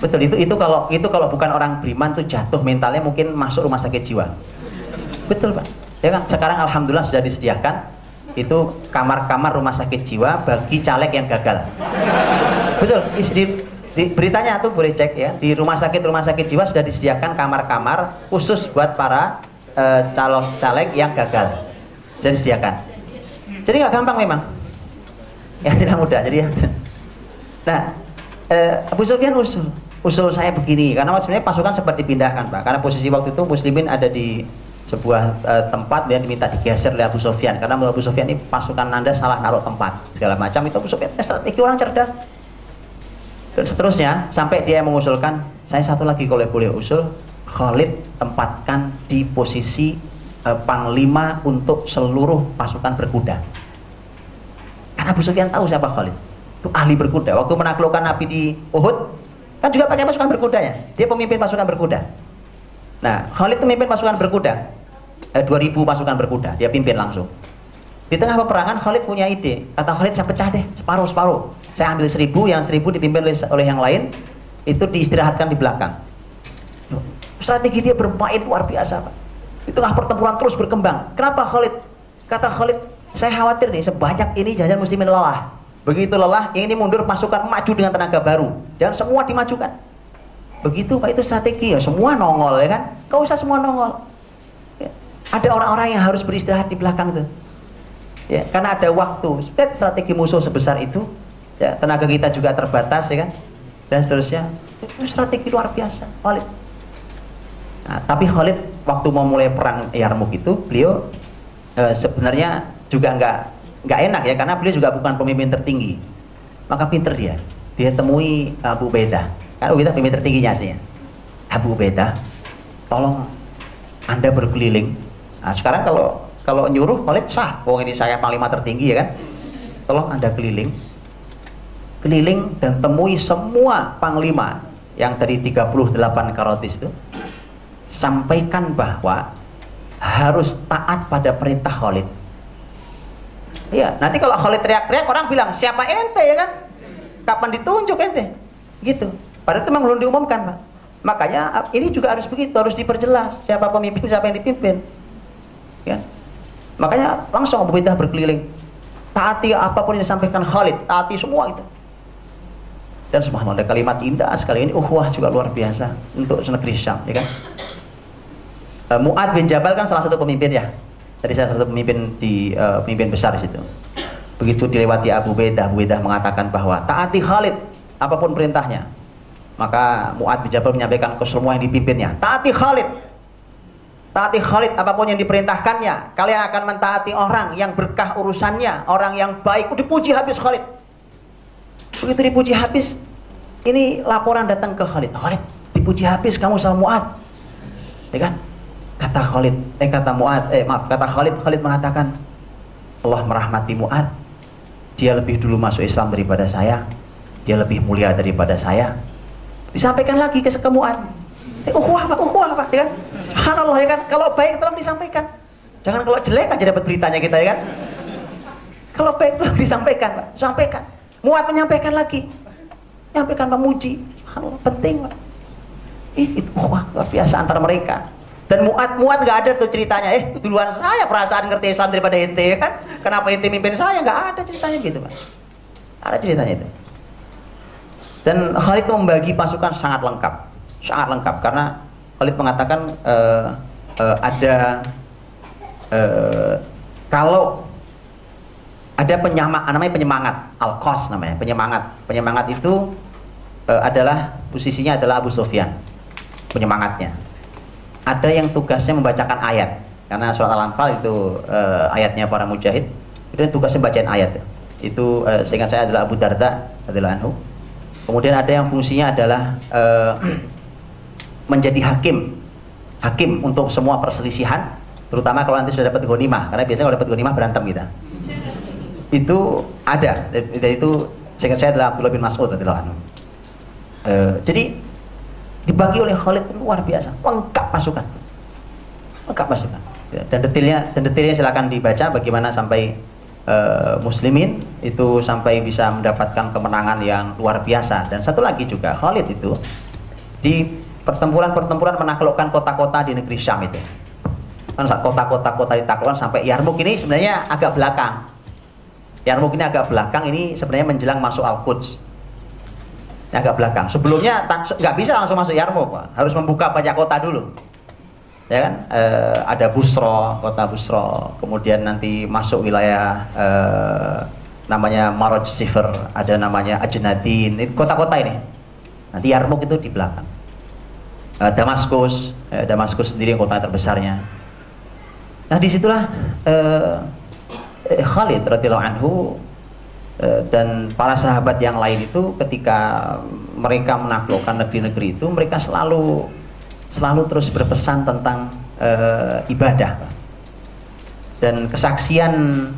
Betul, itu kalau bukan orang beriman tuh jatuh mentalnya, mungkin masuk rumah sakit jiwa. Betul, Pak. Ya kan? Sekarang alhamdulillah sudah disediakan itu kamar-kamar rumah sakit jiwa bagi caleg yang gagal. Betul. Di beritanya tuh boleh cek ya, di rumah sakit jiwa sudah disediakan kamar-kamar khusus buat para calon caleg yang gagal. Sudah disediakan. Jadi nggak gampang memang, ya tidak mudah. Jadi ya. Nah, Abu Sufyan usul saya begini, karena sebenarnya pasukan sempat dipindahkan Pak, karena posisi waktu itu muslimin ada di sebuah tempat dan diminta digeser oleh Abu Sufyan, karena menurut Abu Sufyan ini pasukan Anda salah naruh tempat segala macam. Itu Abu Sufyan strategi orang cerdas. Dan seterusnya sampai dia mengusulkan, saya satu lagi kalau boleh usul, Khalid tempatkan di posisi panglima untuk seluruh pasukan berkuda. Karena Abu Sufyan tahu siapa Khalid, itu ahli berkuda. Waktu menaklukkan Nabi di Uhud kan juga pakai pasukan berkuda ya, dia pemimpin pasukan berkuda. Nah, Khalid pemimpin pasukan berkuda, 2000 pasukan berkuda, dia pimpin langsung. Di tengah peperangan Khalid punya ide, kata Khalid, saya pecah deh separuh-separuh, saya ambil 1000, yang 1000 dipimpin oleh yang lain, itu diistirahatkan di belakang. Strategi dia bermain luar biasa Pak. Di tengah pertempuran terus berkembang. Kenapa Khalid? Kata Khalid, saya khawatir nih sebanyak ini jangan muslimin lelah. Begitu lelah, yang ini mundur, pasukan maju dengan tenaga baru. Jangan semua dimajukan. Begitu Pak, itu strategi ya. Semua nongol ya kan? Gak usah semua nongol. Ya. Ada orang-orang yang harus beristirahat di belakang tuh. Ya, karena ada waktu. Strategi musuh sebesar itu, ya, tenaga kita juga terbatas ya kan? Dan seterusnya. Itu strategi luar biasa Khalid. Nah, tapi Khalid waktu mau mulai perang Yarmuk itu beliau sebenarnya juga nggak enak ya, karena beliau juga bukan pemimpin tertinggi. Maka pinter dia temui Abu Ubaidah, kan Ubaidah pemimpin tertingginya sih ya. Abu Ubaidah, tolong Anda berkeliling. Nah, sekarang kalau nyuruh Khalid sah, ini saya panglima tertinggi ya kan. Tolong Anda keliling dan temui semua panglima yang dari 38 Karotis itu, sampaikan bahwa harus taat pada perintah Khalid. Iya, nanti kalau Khalid teriak-teriak orang bilang siapa ente ya kan? Kapan ditunjuk ente? Gitu. Padahal itu memang belum diumumkan Pak. Makanya ini juga harus begitu, harus diperjelas siapa pemimpin, siapa yang dipimpin. Ya. Makanya langsung Abu Ubaidah berkeliling. Taati apapun yang disampaikan Khalid, taati semua itu. Dan subhanallah, ada kalimat indah sekali ini, ukhuwah juga luar biasa untuk negeri Syam, ya kan? Mu'ad bin Jabal kan salah satu pemimpin ya. Tadi salah satu pemimpin di pemimpin besar di situ. Begitu dilewati Abu Ubaidah mengatakan bahwa taati Khalid apapun perintahnya. Maka Mu'ad bin Jabal menyampaikan ke semua yang dipimpinnya, taati Khalid. Taati Khalid apapun yang diperintahkannya. Kalian akan mentaati orang yang berkah urusannya, orang yang baik. Dipuji habis Khalid. Begitu dipuji habis, ini laporan datang ke Khalid. Khalid, dipuji habis kamu sama Mu'ad. Ya kan? Kata Khalid mengatakan, Allah merahmati Mu'ad. Dia lebih dulu masuk Islam daripada saya. Dia lebih mulia daripada saya. Disampaikan lagi ke Mu'ad. Ukhuwah Pak, ya kan? Subhanallah ya kan? Kalau baik tolong disampaikan. Jangan kalau jelek aja dapat beritanya kita ya kan? Kalau baik tolong disampaikan Pak, sampaikan. Mu'ad menyampaikan lagi. Menyampaikan memuji. Subhanallah, penting Pak. Itu ukhuwah luar biasa antara mereka. Dan Mu'ad nggak ada tuh ceritanya, duluan saya perasaan ngerti Islam daripada ente ya kan? Kenapa ente mimpin saya? Nggak ada ceritanya gitu Pak. Ada ceritanya itu. Dan Khalid membagi pasukan sangat lengkap karena Khalid mengatakan kalau ada namanya penyemangat, al-qas namanya, penyemangat itu adalah posisinya adalah Abu Sufyan, penyemangatnya. Ada yang tugasnya membacakan ayat, karena surat Al-Anfal itu ayatnya para mujahid, itu tugasnya bacain ayat. Itu seingat saya adalah Abu Darda adalah anhu. Kemudian ada yang fungsinya adalah menjadi hakim untuk semua perselisihan, terutama kalau nanti sudah dapat ghanimah, karena biasanya kalau dapat ghanimah berantem kita. Itu ada, dan itu seingat saya adalah Abdullah bin Mas'ud adalah anhu. Jadi dibagi oleh Khalid luar biasa, lengkap pasukan. Dan detailnya silakan dibaca bagaimana sampai muslimin itu sampai bisa mendapatkan kemenangan yang luar biasa. Dan satu lagi juga, Khalid itu di pertempuran menaklukkan kota-kota di negeri Syam itu. Kan kota-kota ditaklukkan sampai Yarmuk ini sebenarnya agak belakang. Yarmuk ini agak belakang, ini sebenarnya menjelang masuk Al-Quds. Agak belakang. Sebelumnya nggak bisa langsung masuk Yarmuk, harus membuka banyak kota dulu. Ya kan? Ada kota Busro, kemudian nanti masuk wilayah namanya Maroj Sifr, ada namanya Ajnadin, ini kota-kota ini. Nanti Yarmouk itu di belakang. Damaskus, Damaskus sendiri yang kota terbesarnya. Nah disitulah Khalid radhiyallahu anhu dan para sahabat yang lain itu ketika mereka menaklukkan negeri-negeri itu, mereka selalu terus berpesan tentang ibadah dan kesaksian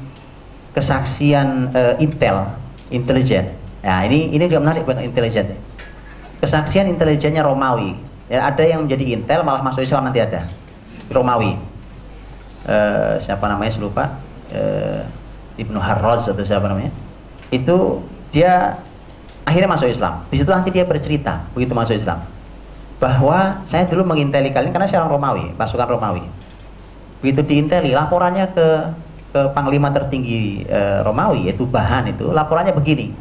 intelijen. Nah ini juga menarik buat intelijen. Kesaksian intelijennya Romawi. Ya, ada yang menjadi intel malah masuk Islam nanti ada. Romawi. Siapa namanya saya lupa. Ibnu Harraz atau siapa namanya. Itu dia akhirnya masuk Islam. Di situ nanti dia bercerita begitu masuk Islam bahwa saya dulu menginteli kalian karena saya orang Romawi, pasukan Romawi. Begitu diinteli, laporannya ke panglima tertinggi Romawi, yaitu Bahan itu, laporannya begini.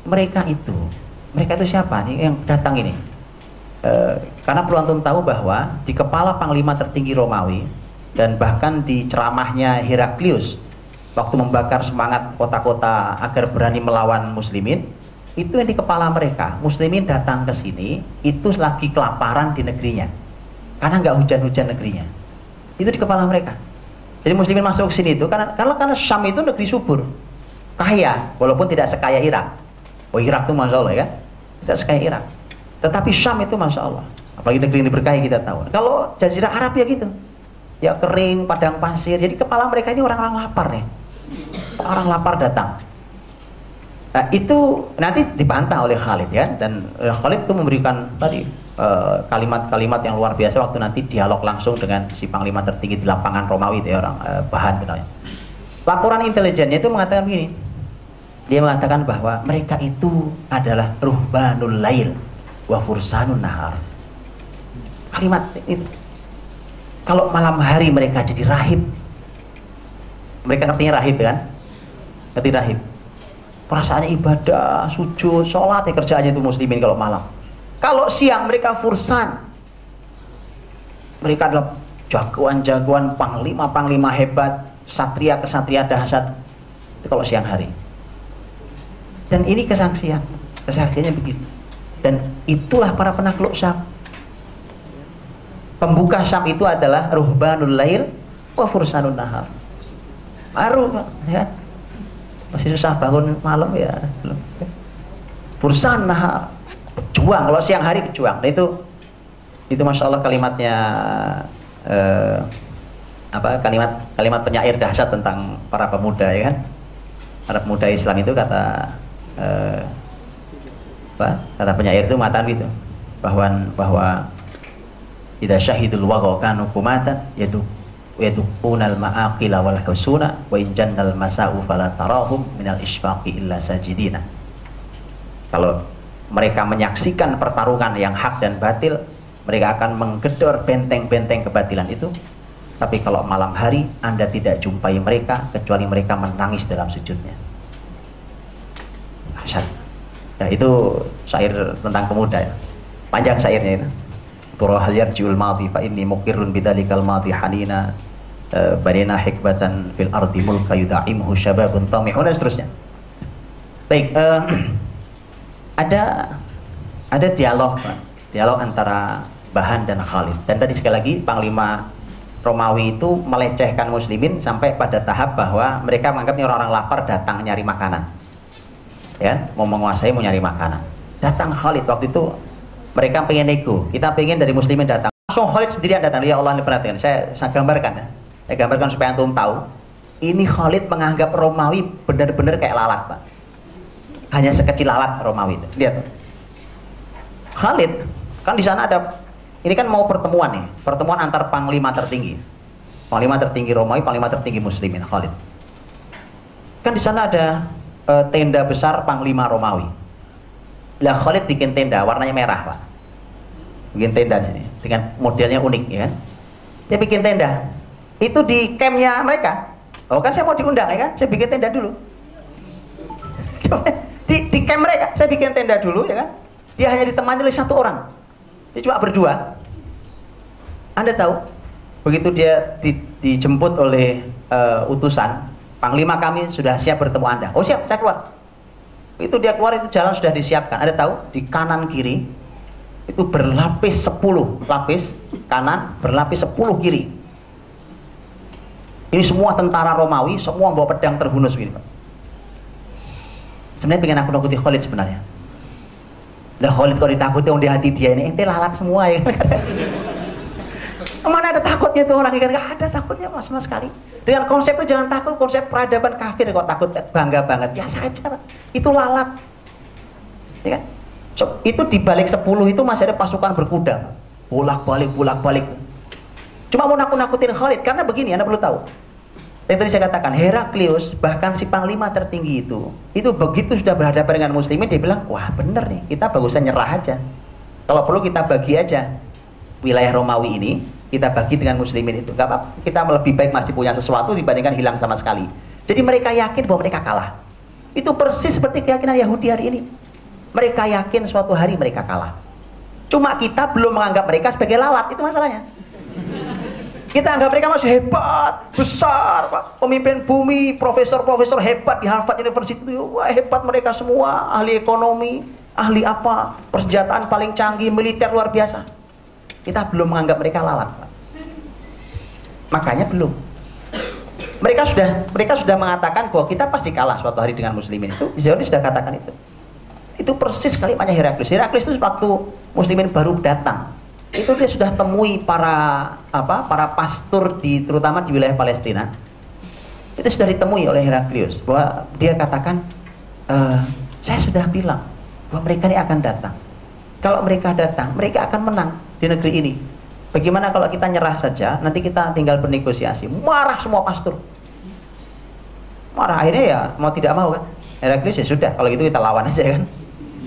Mereka itu siapa nih yang datang ini? Karena perlu antum tahu bahwa di kepala panglima tertinggi Romawi dan bahkan di ceramahnya Heraklius waktu membakar semangat kota-kota agar berani melawan muslimin, itu yang di kepala mereka. Muslimin datang ke sini itu lagi kelaparan di negerinya karena nggak hujan-hujan negerinya. Itu di kepala mereka. Jadi muslimin masuk ke sini itu karena Syam itu negeri subur, kaya, walaupun tidak sekaya Irak. Oh, Irak itu masya Allah ya, tidak sekaya Irak. Tetapi Syam itu masya Allah, apalagi negeri ini berkaya kita tahu. Kalau Jazirah Arab ya gitu, ya kering, padang pasir. Jadi kepala mereka ini orang-orang lapar nih. Orang lapar datang. Nah, itu nanti dibantah oleh Khalid ya, dan Khalid itu memberikan tadi kalimat-kalimat yang luar biasa waktu nanti dialog langsung dengan si panglima tertinggi di lapangan Romawi itu ya, orang Bahan misalnya. Laporan intelijennya itu mengatakan begini. Dia mengatakan bahwa mereka itu adalah ruhbanul lail wa fursanun nahar. Kalimat itu. Kalau malam hari mereka jadi rahib. Mereka artinya rahib kan? Ngerti rahib. Perasaannya ibadah, sujud, sholat, ya kerjaannya itu muslimin kalau malam. Kalau siang mereka fursan. Mereka adalah jagoan-jagoan, panglima-panglima hebat, kesatria dahsyat. Itu kalau siang hari. Dan ini kesaksiannya begitu. Dan itulah para penakluk Syam. Pembuka Syam itu adalah ruhbanul lail wa fursanun nahar. Baru ya. Masih susah bangun malam ya. Fursan nahar. Berjuang, kalau siang hari berjuang. Nah, itu masya Allah kalimatnya kalimat penyair dahsyat tentang para pemuda ya kan. Para pemuda Islam itu kata penyair itu mengatakan gitu bahwa idza syahidul waqa kanu kumatan yaduqunal ma'aqila wal husuna wa in jannal masa'u fala tarahum minal isfaqi illa sajidina. Kalau mereka menyaksikan pertarungan yang hak dan batil, mereka akan menggedor benteng-benteng kebatilan itu. Tapi kalau malam hari Anda tidak jumpai mereka kecuali mereka menangis dalam sujudnya. Nah, itu syair tentang pemuda ya. Panjang syairnya itu. Turahal yarjiul madhi fa inni muqirrun bidzalikal madhi hanina banina hikbatan fil ardi mulka yuda'imhu syababun tamihun dan seterusnya. Baik, ada dialog antara Bahan dan Khalid. Dan tadi sekali lagi panglima Romawi itu melecehkan muslimin sampai pada tahap bahwa mereka menganggapnya orang-orang lapar datang nyari makanan. Ya, mau menguasai, mau nyari makanan. Datang Khalid waktu itu mereka pengen nego, kita pengen dari muslimin datang. Langsung Khalid sendirian datang. Ya Allah, ini perhatikan. Saya gambarkan ya. Saya gambarkan supaya antum tahu. Ini Khalid menganggap Romawi benar-benar kayak lalat, Pak. Hanya sekecil lalat Romawi itu. Lihat. Khalid, kan di sana ada, ini kan mau pertemuan nih, pertemuan antar panglima tertinggi. Panglima tertinggi Romawi, panglima tertinggi muslimin, Khalid. Kan di sana ada tenda besar panglima Romawi. Lah Khalid bikin tenda warnanya merah, Pak. Bikin tenda di sini dengan modelnya unik ya kan. Dia bikin tenda. Itu di campnya mereka. Oh kan saya mau diundang ya kan. Saya bikin tenda dulu. Di camp mereka saya bikin tenda dulu ya kan. Dia hanya ditemani oleh satu orang. Dia cuma berdua. Anda tahu, begitu dia dijemput oleh utusan Panglima kami sudah siap bertemu Anda. Oh siap, saya keluar. Itu dia keluar, itu jalan sudah disiapkan. Ada tahu di kanan kiri itu berlapis 10 lapis kanan, berlapis 10 kiri. Ini semua tentara Romawi, semua bawa pedang terhunus begini, Pak. Sebenarnya pengen aku nakuti Khalid sebenarnya. Lah Khalid kalau ditakuti di hati dia ini, ente lalat semua ya. Mana ada takutnya tuh orang ikan? Gak ada takutnya sama sekali. Dengan konsep itu jangan takut, konsep peradaban kafir kok takut bangga banget. Ya saja, itu lalat. Ya kan? So, itu di balik 10 itu masih ada pasukan berkuda. Bolak-balik. Cuma mau nakut-nakutin Khalid karena begini, Anda perlu tahu. Yang tadi saya katakan, Heraklius bahkan si panglima tertinggi itu begitu sudah berhadapan dengan muslimin, dia bilang, wah bener nih, kita bagusnya nyerah aja. Kalau perlu kita bagi aja wilayah Romawi ini, kita bagi dengan muslimin itu. Gak apa-apa, kita lebih baik masih punya sesuatu dibandingkan hilang sama sekali. Jadi mereka yakin bahwa mereka kalah. Itu persis seperti keyakinan Yahudi hari ini. Mereka yakin suatu hari mereka kalah. Cuma kita belum menganggap mereka sebagai lalat, itu masalahnya. Kita anggap mereka masih hebat, besar, Pak. Pemimpin bumi, profesor-profesor hebat di Harvard University itu, wah hebat mereka semua, ahli ekonomi, ahli apa, persenjataan paling canggih, militer luar biasa. Kita belum menganggap mereka lalat, Pak. Makanya belum. Mereka sudah mengatakan bahwa kita pasti kalah suatu hari dengan muslimin itu. Zionis sudah katakan itu. Itu persis kalimatnya Heraklius. Heraklius itu waktu muslimin baru datang. Itu dia sudah temui para pastor terutama di wilayah Palestina. Itu sudah ditemui oleh Heraklius bahwa dia katakan, saya sudah bilang bahwa mereka ini akan datang. Kalau mereka datang, mereka akan menang di negeri ini. Bagaimana kalau kita nyerah saja, nanti kita tinggal bernegosiasi. Marah semua pastor. Marah, akhirnya ya mau tidak mau kan. Heraklius ya sudah, kalau gitu kita lawan aja kan.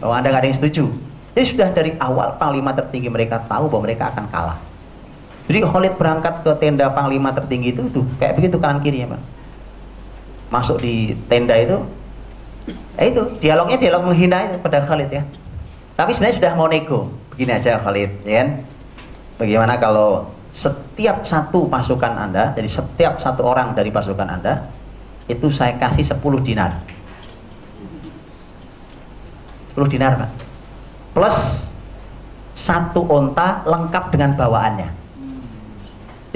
Kalau Anda nggak ada yang setuju. Jadi sudah dari awal panglima tertinggi mereka tahu bahwa mereka akan kalah. Jadi Khalid berangkat ke tenda panglima tertinggi itu kayak begitu kanan kiri ya Pak. Masuk di tenda itu, itu dialognya dialog menghina itu pada Khalid ya. Tapi sebenarnya sudah mau nego. Begini aja Khalid, ya kan? Bagaimana kalau setiap satu pasukan Anda, jadi setiap satu orang dari pasukan Anda, itu saya kasih 10 dinar. 10 dinar Pak. Plus 1 onta lengkap dengan bawaannya.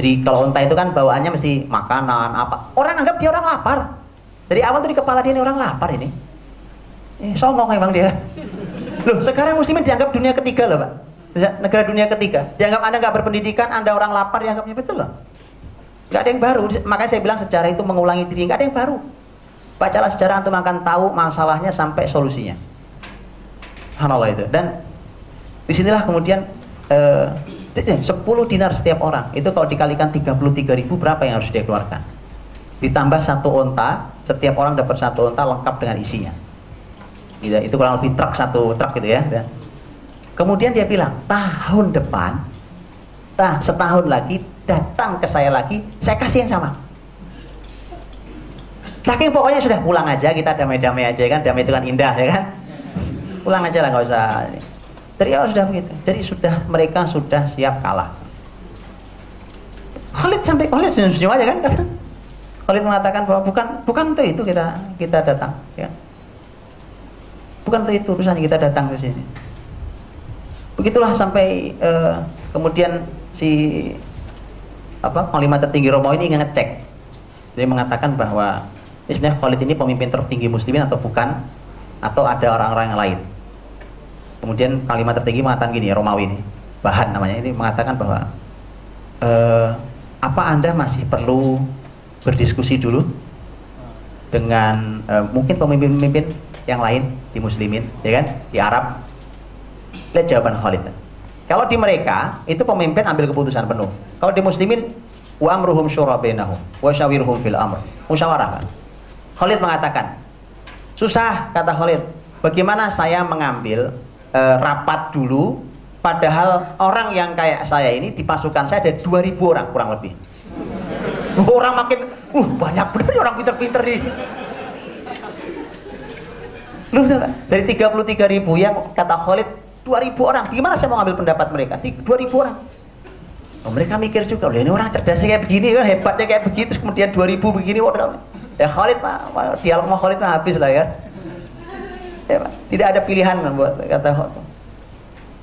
Jadi kalau onta itu kan bawaannya mesti makanan apa. Orang anggap dia orang lapar. Dari awal tuh di kepala dia ini orang lapar ini. Songong emang dia. Loh sekarang muslimin dianggap dunia ketiga loh Pak. Negara dunia ketiga. Dianggap Anda nggak berpendidikan, Anda orang lapar, dianggapnya betul loh. Nggak ada yang baru. Makanya saya bilang sejarah itu mengulangi diri. Nggak ada yang baru. Bacalah sejarah antum akan tahu masalahnya sampai solusinya. Subhanallah itu. Dan disinilah kemudian 10 dinar setiap orang. Itu kalau dikalikan 33.000 berapa yang harus dia keluarkan? Ditambah 1 onta, setiap orang dapat 1 onta lengkap dengan isinya. Gitu, itu kurang lebih satu truk gitu ya. Kemudian dia bilang, tahun depan, setahun lagi datang ke saya lagi, saya kasih yang sama. Saking pokoknya sudah pulang aja, kita damai-damai aja kan, damai itu kan indah ya kan. Pulang aja lah, nggak usah. Dari awal sudah begitu. Jadi mereka sudah siap kalah. Khalid senyum-senyum aja kan. Khalid mengatakan bahwa bukan untuk itu kita datang. Ya. Bukan untuk itu urusannya kita datang ke sini. Begitulah sampai kemudian si panglima tertinggi Romawi ini ngecek. Jadi mengatakan bahwa sebenarnya Khalid ini pemimpin tertinggi muslimin atau bukan, atau ada orang-orang yang lain. Kemudian panglima tertinggi mengatakan gini, Romawi ini, Bahan namanya, ini mengatakan bahwa apa Anda masih perlu berdiskusi dulu dengan mungkin pemimpin-pemimpin yang lain di muslimin, ya kan, di Arab. Lihat jawaban Khalid. Kalau di mereka itu pemimpin ambil keputusan penuh. Kalau di muslimin wa amruhum syura bainahum wa syawirhum fil amr. Musyawarah kan. Khalid mengatakan, susah kata Khalid. Bagaimana saya mengambil rapat dulu, padahal orang yang kayak saya ini di pasukan saya ada 2.000 orang kurang lebih. Orang makin banyak benar orang pinter-pinter nih. Loh, dari 33.000 yang kata Khalid 2.000 orang, gimana saya mau ambil pendapat mereka? 2.000 orang. Mereka mikir juga, ini orang cerdasnya kayak begini kan, hebatnya kayak begitu, kemudian 2.000 begini, Ya Khalid Pak, dialog sama Khalid mah habis lah ya. Ya, Pak. Tidak ada pilihan buat kata Khalid.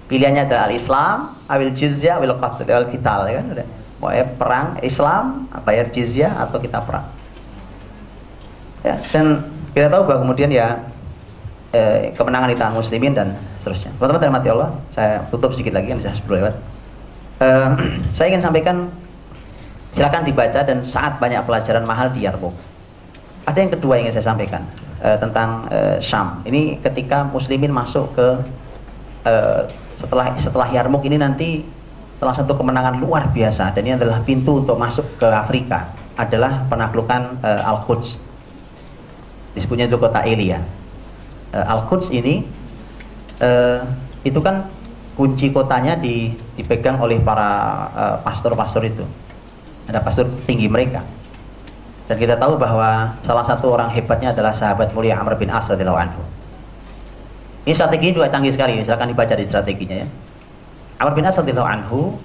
Pilihannya adalah al-Islam, awil jizyah, awil qatl, awil qital ya kan udah. Mau perang Islam, bayar jizyah atau kita perang. Ya, dan kita tahu bahwa kemudian ya kemenangan di tangan muslimin dan seterusnya. Teman-teman dirahmati Allah, saya tutup sedikit lagi yang sudah 10 lewat. Saya ingin sampaikan, silakan dibaca dan sangat banyak pelajaran mahal di Yarmouk. Ada yang kedua yang ingin saya sampaikan tentang Syam. Ini ketika muslimin masuk ke setelah Yarmouk ini nanti salah satu kemenangan luar biasa, dan ini adalah pintu untuk masuk ke Afrika, adalah penaklukan Al-Quds. Disebutnya itu kota Elia. Al-Quds ini itu kan kunci kotanya dipegang oleh para pastor-pastor itu. Ada pastor tinggi mereka. Dan kita tahu bahwa salah satu orang hebatnya adalah sahabat mulia Amr bin As radhiyallahu anhu. Ini strategi juga canggih sekali, silakan dibaca di strateginya ya. Amr bin As radhiyallahu anhu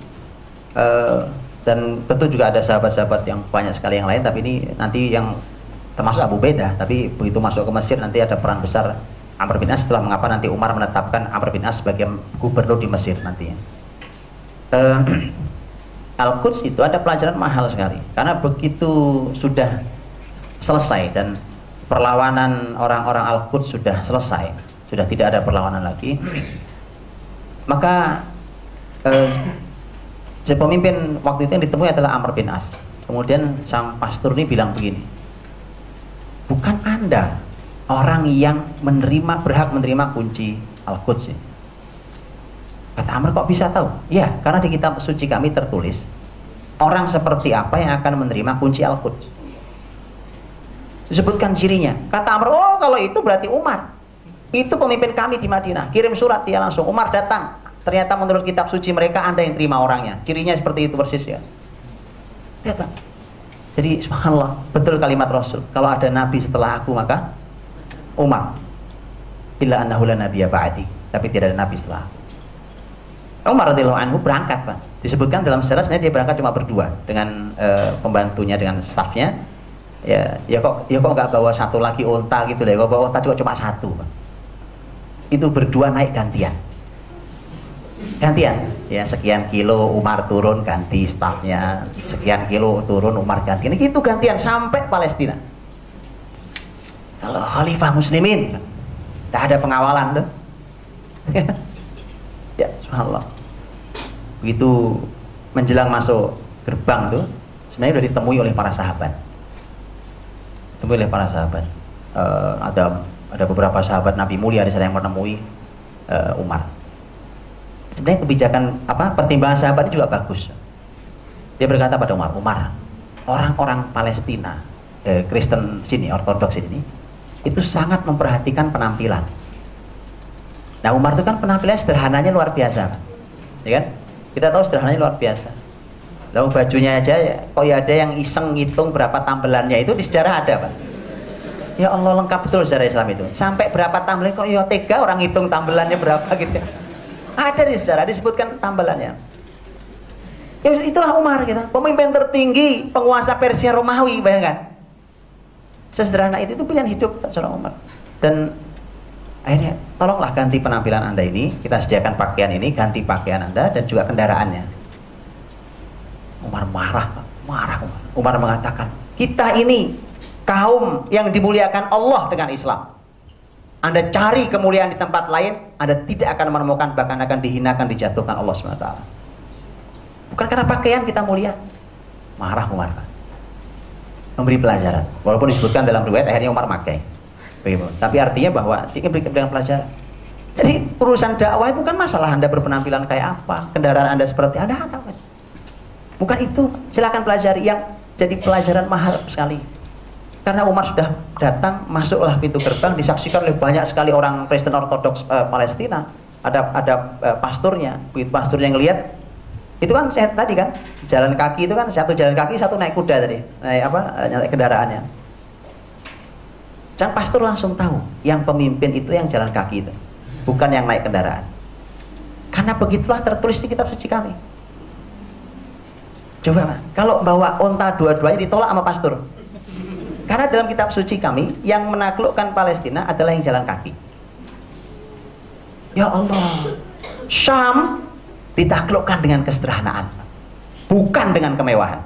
dan tentu juga ada sahabat-sahabat yang banyak sekali yang lain, tapi ini nanti yang termasuk Abu Ubaidah, tapi begitu masuk ke Mesir nanti ada perang besar Amr bin As, setelah mengapa nanti Umar menetapkan Amr bin As sebagai gubernur di Mesir nantinya. Al-Quds itu ada pelajaran mahal sekali, karena begitu sudah selesai dan perlawanan orang-orang Al-Quds sudah selesai, sudah tidak ada perlawanan lagi, maka si pemimpin waktu itu yang ditemui adalah Amr bin As. Kemudian sang pastor ini bilang begini, bukan Anda orang yang berhak menerima kunci Al-Quds. Kata Amr, kok bisa tahu? Ya, karena di kitab suci kami tertulis orang seperti apa yang akan menerima kunci Al-Quds. Disebutkan cirinya. Kata Amr, oh kalau itu berarti Umar. Itu pemimpin kami di Madinah. Kirim surat dia langsung. Umar datang. Ternyata menurut kitab suci mereka Anda yang terima orangnya. Cirinya seperti itu persis ya. Lihat Pak. Jadi subhanallah, betul kalimat Rasul. Kalau ada nabi setelah aku maka Umar. Illa annahu la nabiyya ba'di. Tapi tidak ada nabi setelah aku. Umar radhiyallahu anhu berangkat Pak. Disebutkan dalam sejarah sebenarnya dia berangkat cuma berdua dengan pembantunya, dengan stafnya. Ya kok nggak bawa satu lagi unta gitu deh. Kok bawa unta juga cuma satu Pak. Itu berdua naik gantian. Ya sekian kilo Umar turun ganti stafnya, sekian kilo turun Umar ganti, ini gitu gantian sampai Palestina. Kalau khalifah muslimin tidak ada pengawalan tuh. Ya subhanallah, begitu menjelang masuk gerbang tuh sebenarnya sudah ditemui oleh para sahabat. Ada beberapa sahabat Nabi mulia di sana yang menemui Umar. Sebenarnya kebijakan pertimbangan sahabatnya juga bagus. Dia berkata pada Umar, orang-orang Palestina, Kristen sini, Ortodoks ini, itu sangat memperhatikan penampilan. Nah Umar itu kan penampilannya sederhananya luar biasa, ya kan? Kita tahu sederhananya luar biasa. Lalu bajunya aja, kok ya ada yang iseng ngitung berapa tambelannya, itu di sejarah ada Pak. Ya Allah, lengkap betul sejarah Islam itu. Sampai berapa tambelannya, kok ya tega orang ngitung tambelannya berapa gitu. Ada di sejarah disebutkan tambelannya. Ya itulah Umar gitu, pemimpin tertinggi, penguasa Persia Romawi, bayangkan. Sesederhana itu pilihan hidup seorang Umar. Dan akhirnya tolonglah ganti penampilan Anda ini, kita sediakan pakaian ini, ganti pakaian Anda dan juga kendaraannya. Umar marah Umar. Umar mengatakan, kita ini kaum yang dimuliakan Allah dengan Islam. Anda cari kemuliaan di tempat lain, Anda tidak akan menemukan, bahkan akan dihinakan, dijatuhkan Allah SWT. Bukan karena pakaian kita mulia. Marah Umar. Memberi pelajaran. Walaupun disebutkan dalam riwayat akhirnya Umar pakai. Tapi artinya bahwa ini berikan pelajaran. Jadi urusan dakwah bukan masalah Anda berpenampilan kayak apa, kendaraan Anda seperti Anda apa. Bukan itu. Silakan pelajari, yang jadi pelajaran mahal sekali. Karena Umar sudah datang, masuklah pintu gerbang, disaksikan oleh banyak sekali orang Kristen Ortodoks Palestina. Ada pasturnya, begitu pasturnya ngelihat, itu kan saya tadi kan jalan kaki itu kan satu jalan kaki, satu naik kuda tadi, naik kendaraannya. Sang pastor langsung tahu, yang pemimpin itu yang jalan kaki itu, bukan yang naik kendaraan. Karena begitulah tertulis di kitab suci kami. Coba Pak, kalau bawa onta dua-duanya ditolak sama pastor. Karena dalam kitab suci kami, yang menaklukkan Palestina adalah yang jalan kaki. Ya Allah, Syam ditaklukkan dengan kesederhanaan, bukan dengan kemewahan.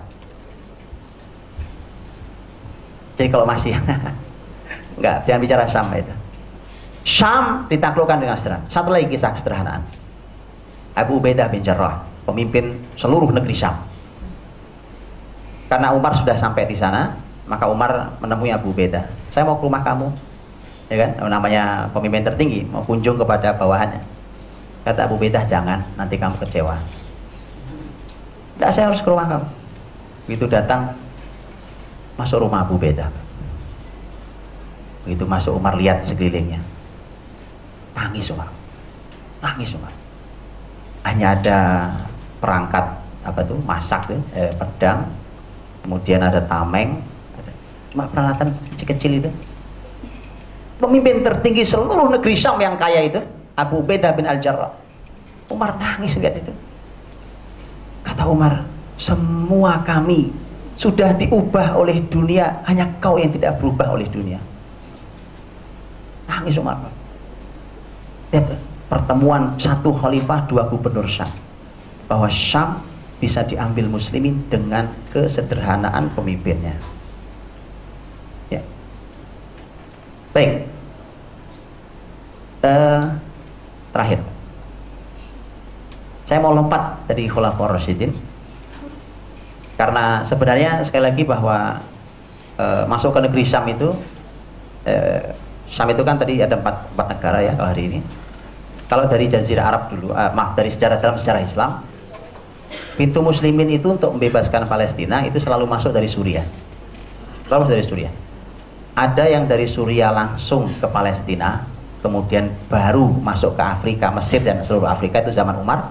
Jadi kalau masih enggak, jangan bicara Syam itu. Syam ditaklukkan dengan sederhana. Satu lagi kisah kesederhanaan. Abu Ubaidah bin Jarrah, pemimpin seluruh negeri Syam. Karena Umar sudah sampai di sana, maka Umar menemui Abu Ubaidah. Saya mau ke rumah kamu, ya kan? Namanya pemimpin tertinggi, mau kunjung kepada bawahannya. Kata Abu Ubaidah, jangan, nanti kamu kecewa. Tidak, saya harus ke rumah kamu. Begitu datang, masuk rumah Abu Ubaidah. Begitu masuk, Umar lihat sekelilingnya, nangis Umar, nangis Umar. Hanya ada perangkat apa tuh, masak tuh, pedang, kemudian ada tameng, cuma peralatan kecil-kecil itu. Pemimpin tertinggi seluruh negeri Syam yang kaya itu, Abu Ubaidah bin Al-Jarrah. Umar nangis lihat itu. Kata Umar, semua kami sudah diubah oleh dunia, hanya kau yang tidak berubah oleh dunia. Nangis Umar. Lihat pertemuan satu khalifah, dua gubernur Syam, bahwa Syam bisa diambil muslimin dengan kesederhanaan pemimpinnya. Ya. Baik. Terakhir, saya mau lompat dari Khulafaur Rasyidin, karena sebenarnya sekali lagi bahwa masuk ke negeri Syam itu, Syam itu kan tadi ada empat negara ya kalau hari ini. Kalau dari Jazirah Arab dulu, dari sejarah, dalam sejarah Islam, pintu muslimin itu untuk membebaskan Palestina itu selalu masuk dari Suriah. Selalu dari Suriah. Ada yang dari Suriah langsung ke Palestina, kemudian baru masuk ke Afrika, Mesir dan seluruh Afrika, itu zaman Umar.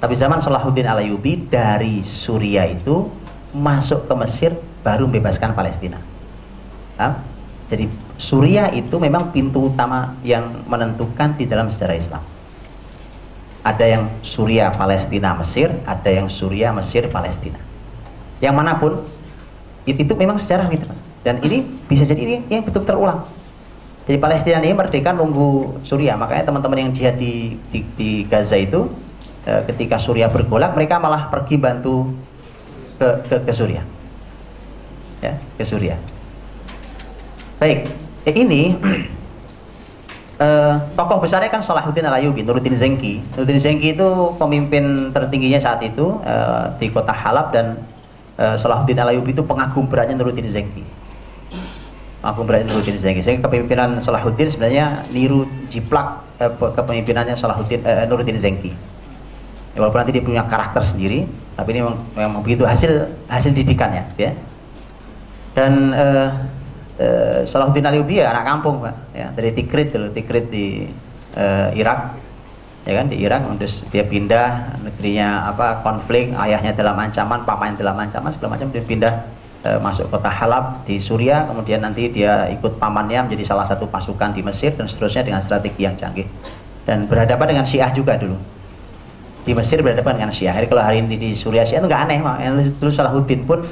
Tapi zaman Salahuddin Al-Ayyubi, dari Suriah itu masuk ke Mesir, baru membebaskan Palestina. Jadi Suriah itu memang pintu utama yang menentukan di dalam sejarah Islam. Ada yang Suriah, Palestina, Mesir, ada yang Suriah, Mesir, Palestina. Yang manapun itu memang sejarah gitu. Dan ini bisa jadi ini yang betul terulang. Jadi Palestina ini merdeka nunggu Suriah. Makanya teman-teman yang jihad di Gaza itu, ketika Suriah bergolak, mereka malah pergi bantu ke Suriah. Ya, ke Suriah. Baik, ini tokoh besarnya kan Salahuddin Al-Ayyubi, Nuruddin Zenki. Nuruddin Zenki itu pemimpin tertingginya saat itu di kota Halab, dan Salahuddin Al-Ayyubi itu pengagum beratnya Nuruddin Zenki. Pengagum beratnya Nuruddin Zenki. Sehingga kepemimpinan Salahuddin sebenarnya niru jiplak kepemimpinannya Nuruddin Zenki. Ya, walaupun nanti dia punya karakter sendiri, tapi ini memang begitu hasil didikannya, ya. Dan Salahuddin Al-Ayyubi ya anak kampung Pak, ya, dari Tikrit dulu, Tikrit di Irak, ya kan, di Irak. Terus dia pindah, negerinya konflik, ayahnya dalam ancaman, papanya dalam ancaman, segala macam. Dia pindah masuk kota Halab di Suriah, kemudian nanti dia ikut pamannya menjadi salah satu pasukan di Mesir, dan seterusnya dengan strategi yang canggih. Dan berhadapan dengan Syiah juga dulu. Di Mesir berhadapan dengan Syiah. Jadi kalau hari ini di Suriah Syiah itu nggak aneh, dulu Salahuddin pun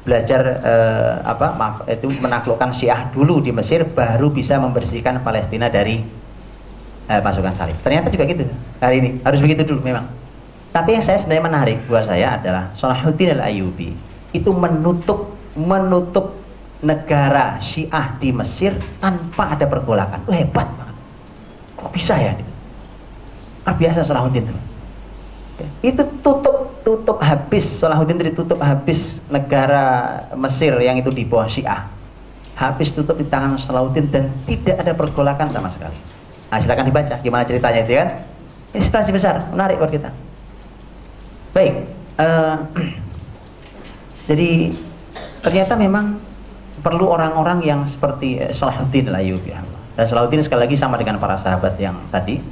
belajar itu menaklukkan Syiah dulu di Mesir, baru bisa membersihkan Palestina dari pasukan salib. Ternyata juga gitu hari ini, harus begitu dulu memang. Tapi yang saya sebenarnya menarik buat saya adalah Salahuddin Al-Ayyubi itu menutup negara Syiah di Mesir tanpa ada pergolakan. Itu hebat banget. Kok bisa ya? Luar biasa Salahuddin itu tutup habis. Salahuddin ditutup habis negara Mesir yang itu di bawah Syiah, habis tutup di tangan Salahuddin, dan tidak ada pergolakan sama sekali. Nah, silakan dibaca gimana ceritanya itu kan. Inspirasi besar, menarik buat kita. Baik, jadi ternyata memang perlu orang-orang yang seperti Salahuddin Al-Ayyubi. Dan Salahuddin sekali lagi sama dengan para sahabat yang tadi,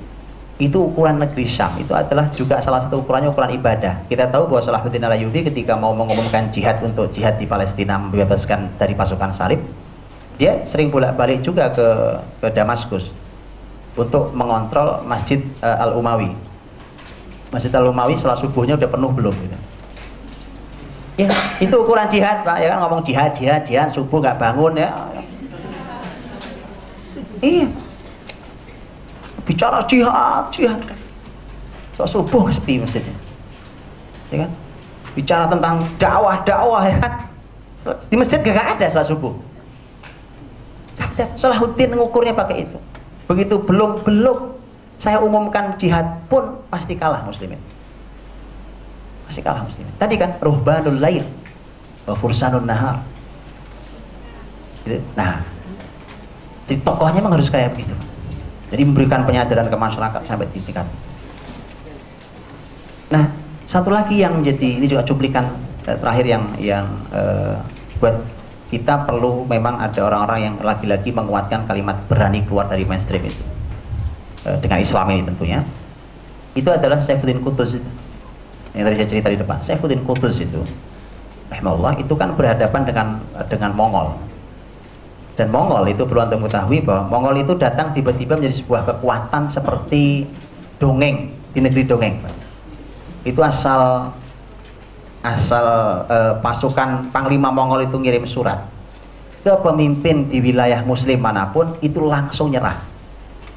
itu ukuran negeri Syam itu adalah juga salah satu ukurannya ukuran ibadah. Kita tahu bahwa Salahuddin Al-Ayyubi ketika mau mengumumkan jihad untuk jihad di Palestina, membebaskan dari pasukan salib, dia sering bolak-balik juga ke Damaskus untuk mengontrol Masjid Al-Umawi. Masjid Al-Umawi setelah subuhnya udah penuh belum gitu. Ya, itu ukuran jihad Pak, ya kan, ngomong jihad subuh nggak bangun ya. Iya. Bicara jihad. So, subuh sepi masjidnya. Ya kan? Bicara tentang dakwah ya kan. Di masjid gak ada salat subuh. Salahuddin ngukurnya pakai itu. Begitu belum saya umumkan jihad pun pasti kalah muslimin. Pasti kalah muslimin. Tadi kan ruhbanul lail wa fursanun nahar. Gitu. Nah, jadi tokohnya memang harus kayak begitu. Jadi memberikan penyadaran ke masyarakat sampai di tingkat. Nah, satu lagi yang menjadi, ini juga cuplikan terakhir yang buat kita perlu, memang ada orang-orang yang lagi-lagi menguatkan kalimat berani keluar dari mainstream itu dengan Islam ini tentunya. Itu adalah Saifuddin Qutuz itu, yang tadi saya cerita di depan. Saifuddin Qutuz itu rahimahullah itu kan berhadapan dengan Mongol. Dan Mongol itu perlu anda mengetahui bahwa Mongol itu datang tiba-tiba menjadi sebuah kekuatan seperti dongeng di negeri dongeng. Itu asal pasukan Panglima Mongol itu ngirim surat ke pemimpin di wilayah Muslim manapun, itu langsung nyerah.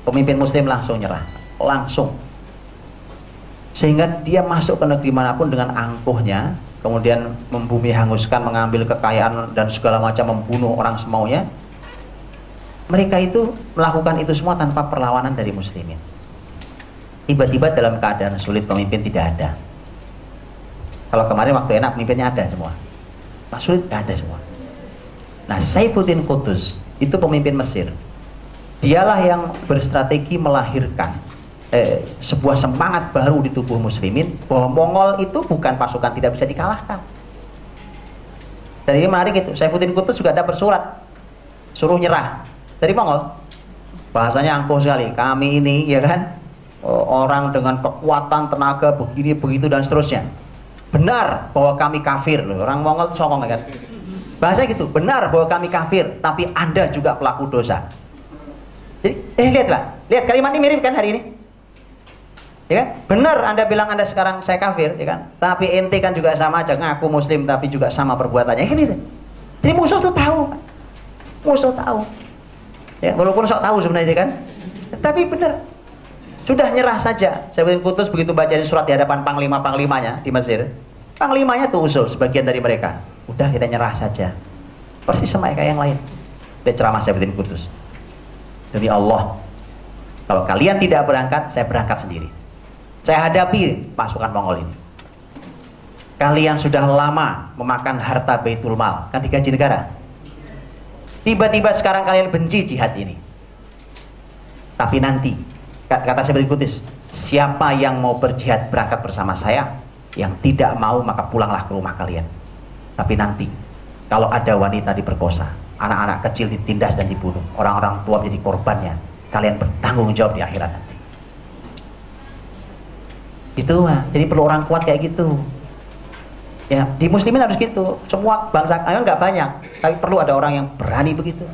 Pemimpin Muslim langsung nyerah, langsung. Sehingga dia masuk ke negeri manapun dengan angkuhnya, kemudian membumi hanguskan, mengambil kekayaan dan segala macam, membunuh orang semaunya. Mereka itu melakukan itu semua tanpa perlawanan dari muslimin. Tiba-tiba dalam keadaan sulit pemimpin tidak ada. Kalau kemarin waktu enak pemimpinnya ada semua, pas sulit tidak ada semua. Nah, Saifuddin Qutuz itu pemimpin Mesir. Dialah yang berstrategi melahirkan sebuah semangat baru di tubuh muslimin, bahwa Mongol itu bukan pasukan tidak bisa dikalahkan. Dan ini menarik itu, Saifuddin Qutuz juga ada bersurat suruh nyerah dari Mongol. Bahasanya angkuh sekali, kami ini ya kan orang dengan kekuatan tenaga begini begitu dan seterusnya. Benar bahwa kami kafir. Orang Mongol songong kan. Bahasa gitu, benar bahwa kami kafir, tapi Anda juga pelaku dosa. Jadi, lihatlah, lihat kalimat ini mirip kan hari ini. Ya kan? Benar Anda bilang Anda sekarang saya kafir, ya kan? Tapi ente kan juga sama aja, ngaku muslim tapi juga sama perbuatannya. Gitu. Jadi musuh tuh tahu. Musuh tahu. Ya, walaupun sok tahu sebenarnya kan. Tapi benar. Sudah nyerah saja. Saifuddin Qutuz begitu bacain surat di hadapan panglima-panglimanya di Mesir. Panglimanya tuh usul sebagian dari mereka. Udah kita nyerah saja. Persis sama kayak yang lain. Dia ceramah Saifuddin Qutuz. Demi Allah, kalau kalian tidak berangkat, saya berangkat sendiri. Saya hadapi pasukan Mongol ini. Kalian sudah lama memakan harta Baitul Mal, kan digaji negara. Tiba-tiba sekarang kalian benci jihad ini. Tapi nanti, kata Saifuddin Qutuz, siapa yang mau berjihad berangkat bersama saya, yang tidak mau maka pulanglah ke rumah kalian. Tapi nanti, kalau ada wanita diperkosa, anak-anak kecil ditindas dan dibunuh, orang-orang tua menjadi korbannya, kalian bertanggung jawab di akhirat nanti. Itu mah, jadi perlu orang kuat kayak gitu. Ya, di muslimin harus gitu. Semua bangsa nggak banyak, tapi perlu ada orang yang berani begitu.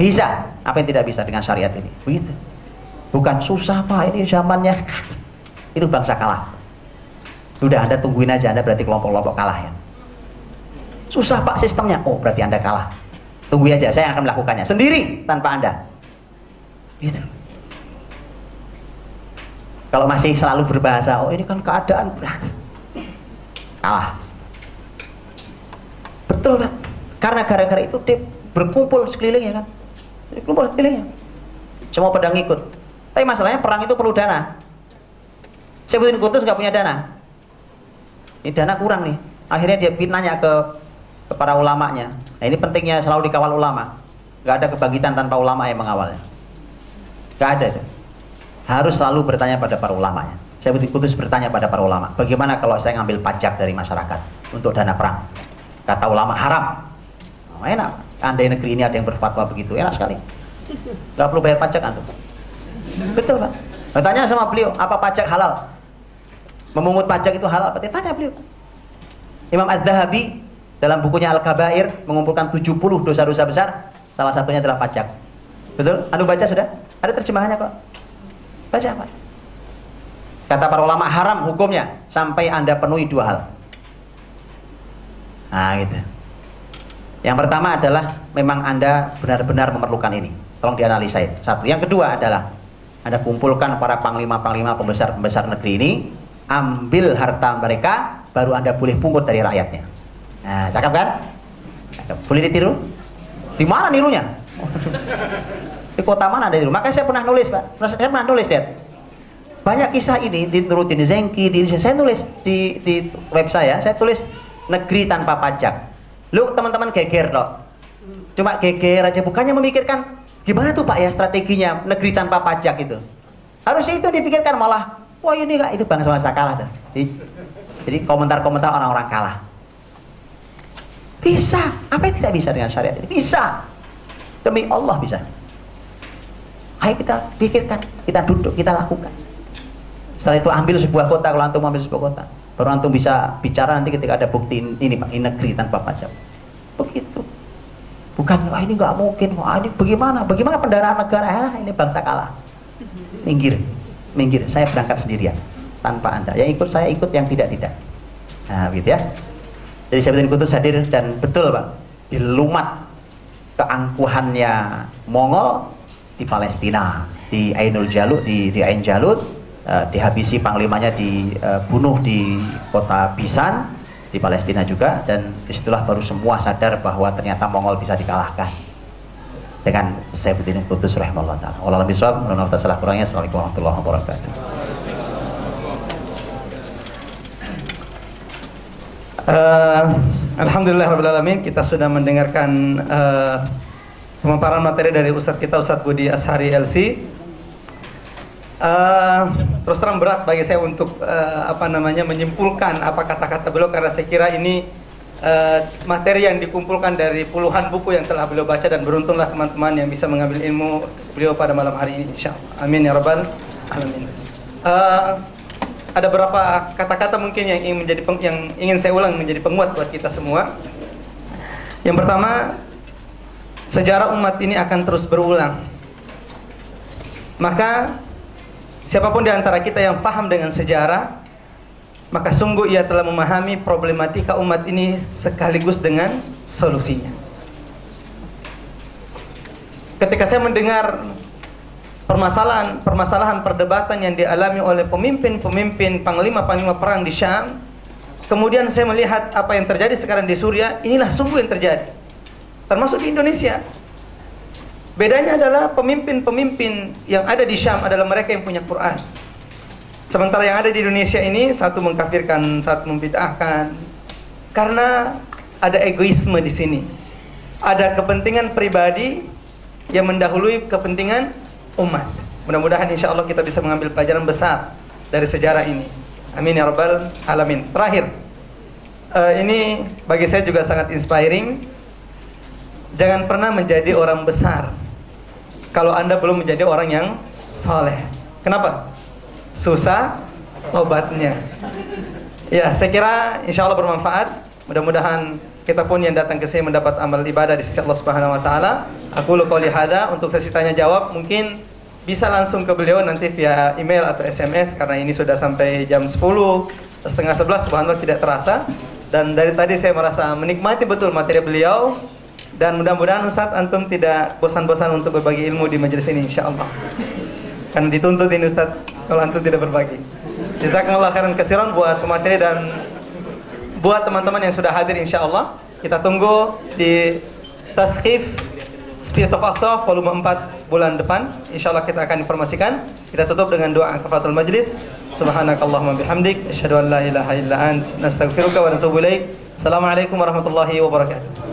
Bisa, apa yang tidak bisa dengan syariat ini? Begitu. Bukan susah Pak, ini zamannya. Itu bangsa kalah. Sudah, Anda tungguin aja, Anda berarti kelompok-kelompok kalah ya. Susah Pak sistemnya, oh berarti Anda kalah. Tunggu aja, saya akan melakukannya sendiri tanpa Anda. Gitu. Kalau masih selalu berbahasa, oh ini kan keadaan berat, kalah. Betul Pak. Karena gara-gara itu dia berkumpul sekelilingnya kan. Berkumpul sekelilingnya. Semua pada ngikut. Tapi masalahnya perang itu perlu dana. Saifuddin Qutuz nggak punya dana. Ini dana kurang nih. Akhirnya dia nanya ke para ulamanya. Nah ini pentingnya selalu dikawal ulama. Gak ada kebangkitan tanpa ulama yang mengawalnya. Gak ada itu. Harus selalu bertanya pada para ulamanya. Saifuddin Qutuz bertanya pada para ulama, bagaimana kalau saya ngambil pajak dari masyarakat untuk dana perang? Kata ulama, haram. Oh, enak. Andai negeri ini ada yang berfatwa begitu, enak sekali. Gak perlu bayar pajak antum. Betul Pak. Bertanya sama beliau, apa pajak halal? Memungut pajak itu halal? Tanya beliau. Imam Az-Zahabi dalam bukunya Al-Kabair mengumpulkan 70 dosa-dosa besar, salah satunya adalah pajak. Betul? Anu baca sudah? Ada terjemahannya kok. Baca apa? Kata para ulama, haram hukumnya sampai Anda penuhi dua hal. Nah, gitu. Yang pertama adalah memang Anda benar-benar memerlukan ini. Tolong dianalisa. Satu. Yang kedua adalah Anda kumpulkan para panglima-panglima pembesar-pembesar negeri ini, ambil harta mereka, baru Anda boleh pungut dari rakyatnya. Nah, cakep kan? Boleh ditiru? Di mana nirunya? Di kota mana ada niru? Makanya saya pernah nulis, Pak. Saya pernah nulis, lihat. Banyak kisah ini diturutin di Zengki, saya tulis di web saya tulis negeri tanpa pajak. Lu teman-teman geger loh. Cuma geger aja, bukannya memikirkan gimana tuh Pak ya strateginya negeri tanpa pajak itu. Harusnya itu dipikirkan, malah wah ini Kak, itu bangsa kalah tuh. Jadi komentar-komentar orang-orang kalah. Bisa, apa yang tidak bisa dengan syariat ini? Bisa. Demi Allah bisa. Ayo kita pikirkan, kita duduk, kita lakukan. Setelah itu ambil sebuah kota, kalau antum ambil sebuah kota, baru antum bisa bicara nanti ketika ada bukti ini Pak, ini negeri tanpa pajak. Begitu. Bukan, wah ini nggak mungkin, wah ini bagaimana pendanaan negara, ini bangsa kalah. Minggir, saya berangkat sendirian, tanpa Anda. Yang ikut saya ikut, yang tidak. Nah, gitu ya. Jadi Saifuddin Qutuz hadir dan betul Pak, dilumat keangkuhannya Mongol di Palestina, di Ainul Jalut, di Ain Jalut, dihabisi panglimanya, dibunuh di kota Bisan di Palestina juga, dan disitulah baru semua sadar bahwa ternyata Mongol bisa dikalahkan dengan Saifuddin Qutuz rahimahullah ta'ala. Wallahu a'lam bishawab. Mohon maaf salah kurangnya. Assalamualaikum warahmatullahi wabarakatuh. Alhamdulillahirrahmanirrahim. Kita sudah mendengarkan pemaparan materi dari Ustadz kita, Ustadz Budi Ashari LC. Terus terang berat bagi saya untuk menyimpulkan apa kata-kata beliau, karena saya kira ini materi yang dikumpulkan dari puluhan buku yang telah beliau baca, dan beruntunglah teman-teman yang bisa mengambil ilmu beliau pada malam hari ini, insyaallah. Amin ya rabbal alamin. Ada beberapa kata-kata mungkin yang ingin saya ulang menjadi penguat buat kita semua. Yang pertama, sejarah umat ini akan terus berulang. Maka siapapun di antara kita yang paham dengan sejarah, maka sungguh ia telah memahami problematika umat ini sekaligus dengan solusinya. Ketika saya mendengar permasalahan perdebatan yang dialami oleh pemimpin panglima perang di Syam, kemudian saya melihat apa yang terjadi sekarang di Suriah, inilah sungguh yang terjadi, termasuk di Indonesia. Bedanya adalah pemimpin yang ada di Syam adalah mereka yang punya Quran, sementara yang ada di Indonesia ini satu mengkafirkan, satu membid'ahkan, karena ada egoisme di sini, ada kepentingan pribadi yang mendahului kepentingan umat. Mudah-mudahan insya Allah kita bisa mengambil pelajaran besar dari sejarah ini. Amin ya rabbal alamin. Terakhir, ini bagi saya juga sangat inspiring. Jangan pernah menjadi orang besar kalau Anda belum menjadi orang yang soleh. Kenapa? Susah obatnya. Ya, saya kira insya Allah bermanfaat. Mudah-mudahan kita pun yang datang ke sini mendapat amal ibadah di sisi Allah Subhanahu wa taala. Aku qouli hada. Untuk sesi tanya jawab mungkin bisa langsung ke beliau nanti via email atau SMS, karena ini sudah sampai jam 10, setengah 11, subhanallah tidak terasa. Dan dari tadi saya merasa menikmati betul materi beliau, dan mudah-mudahan Ustadz antum tidak bosan-bosan untuk berbagi ilmu di majelis ini insyaallah. Karena dituntut ini Ustadz kalau antum tidak berbagi. Jazakallahu khairan katsiran buat materi dan buat teman-teman yang sudah hadir insyaallah. Kita tunggu di Tazkif Spirit of Aqsa volume 4 bulan depan. Insyaallah kita akan informasikan. Kita tutup dengan doa kafaratul majlis. Subhanakallahumma bihamdik asyhadu an la ilaha illa ant nastaghfiruka wa natubu ilaik. Assalamualaikum warahmatullahi wabarakatuh.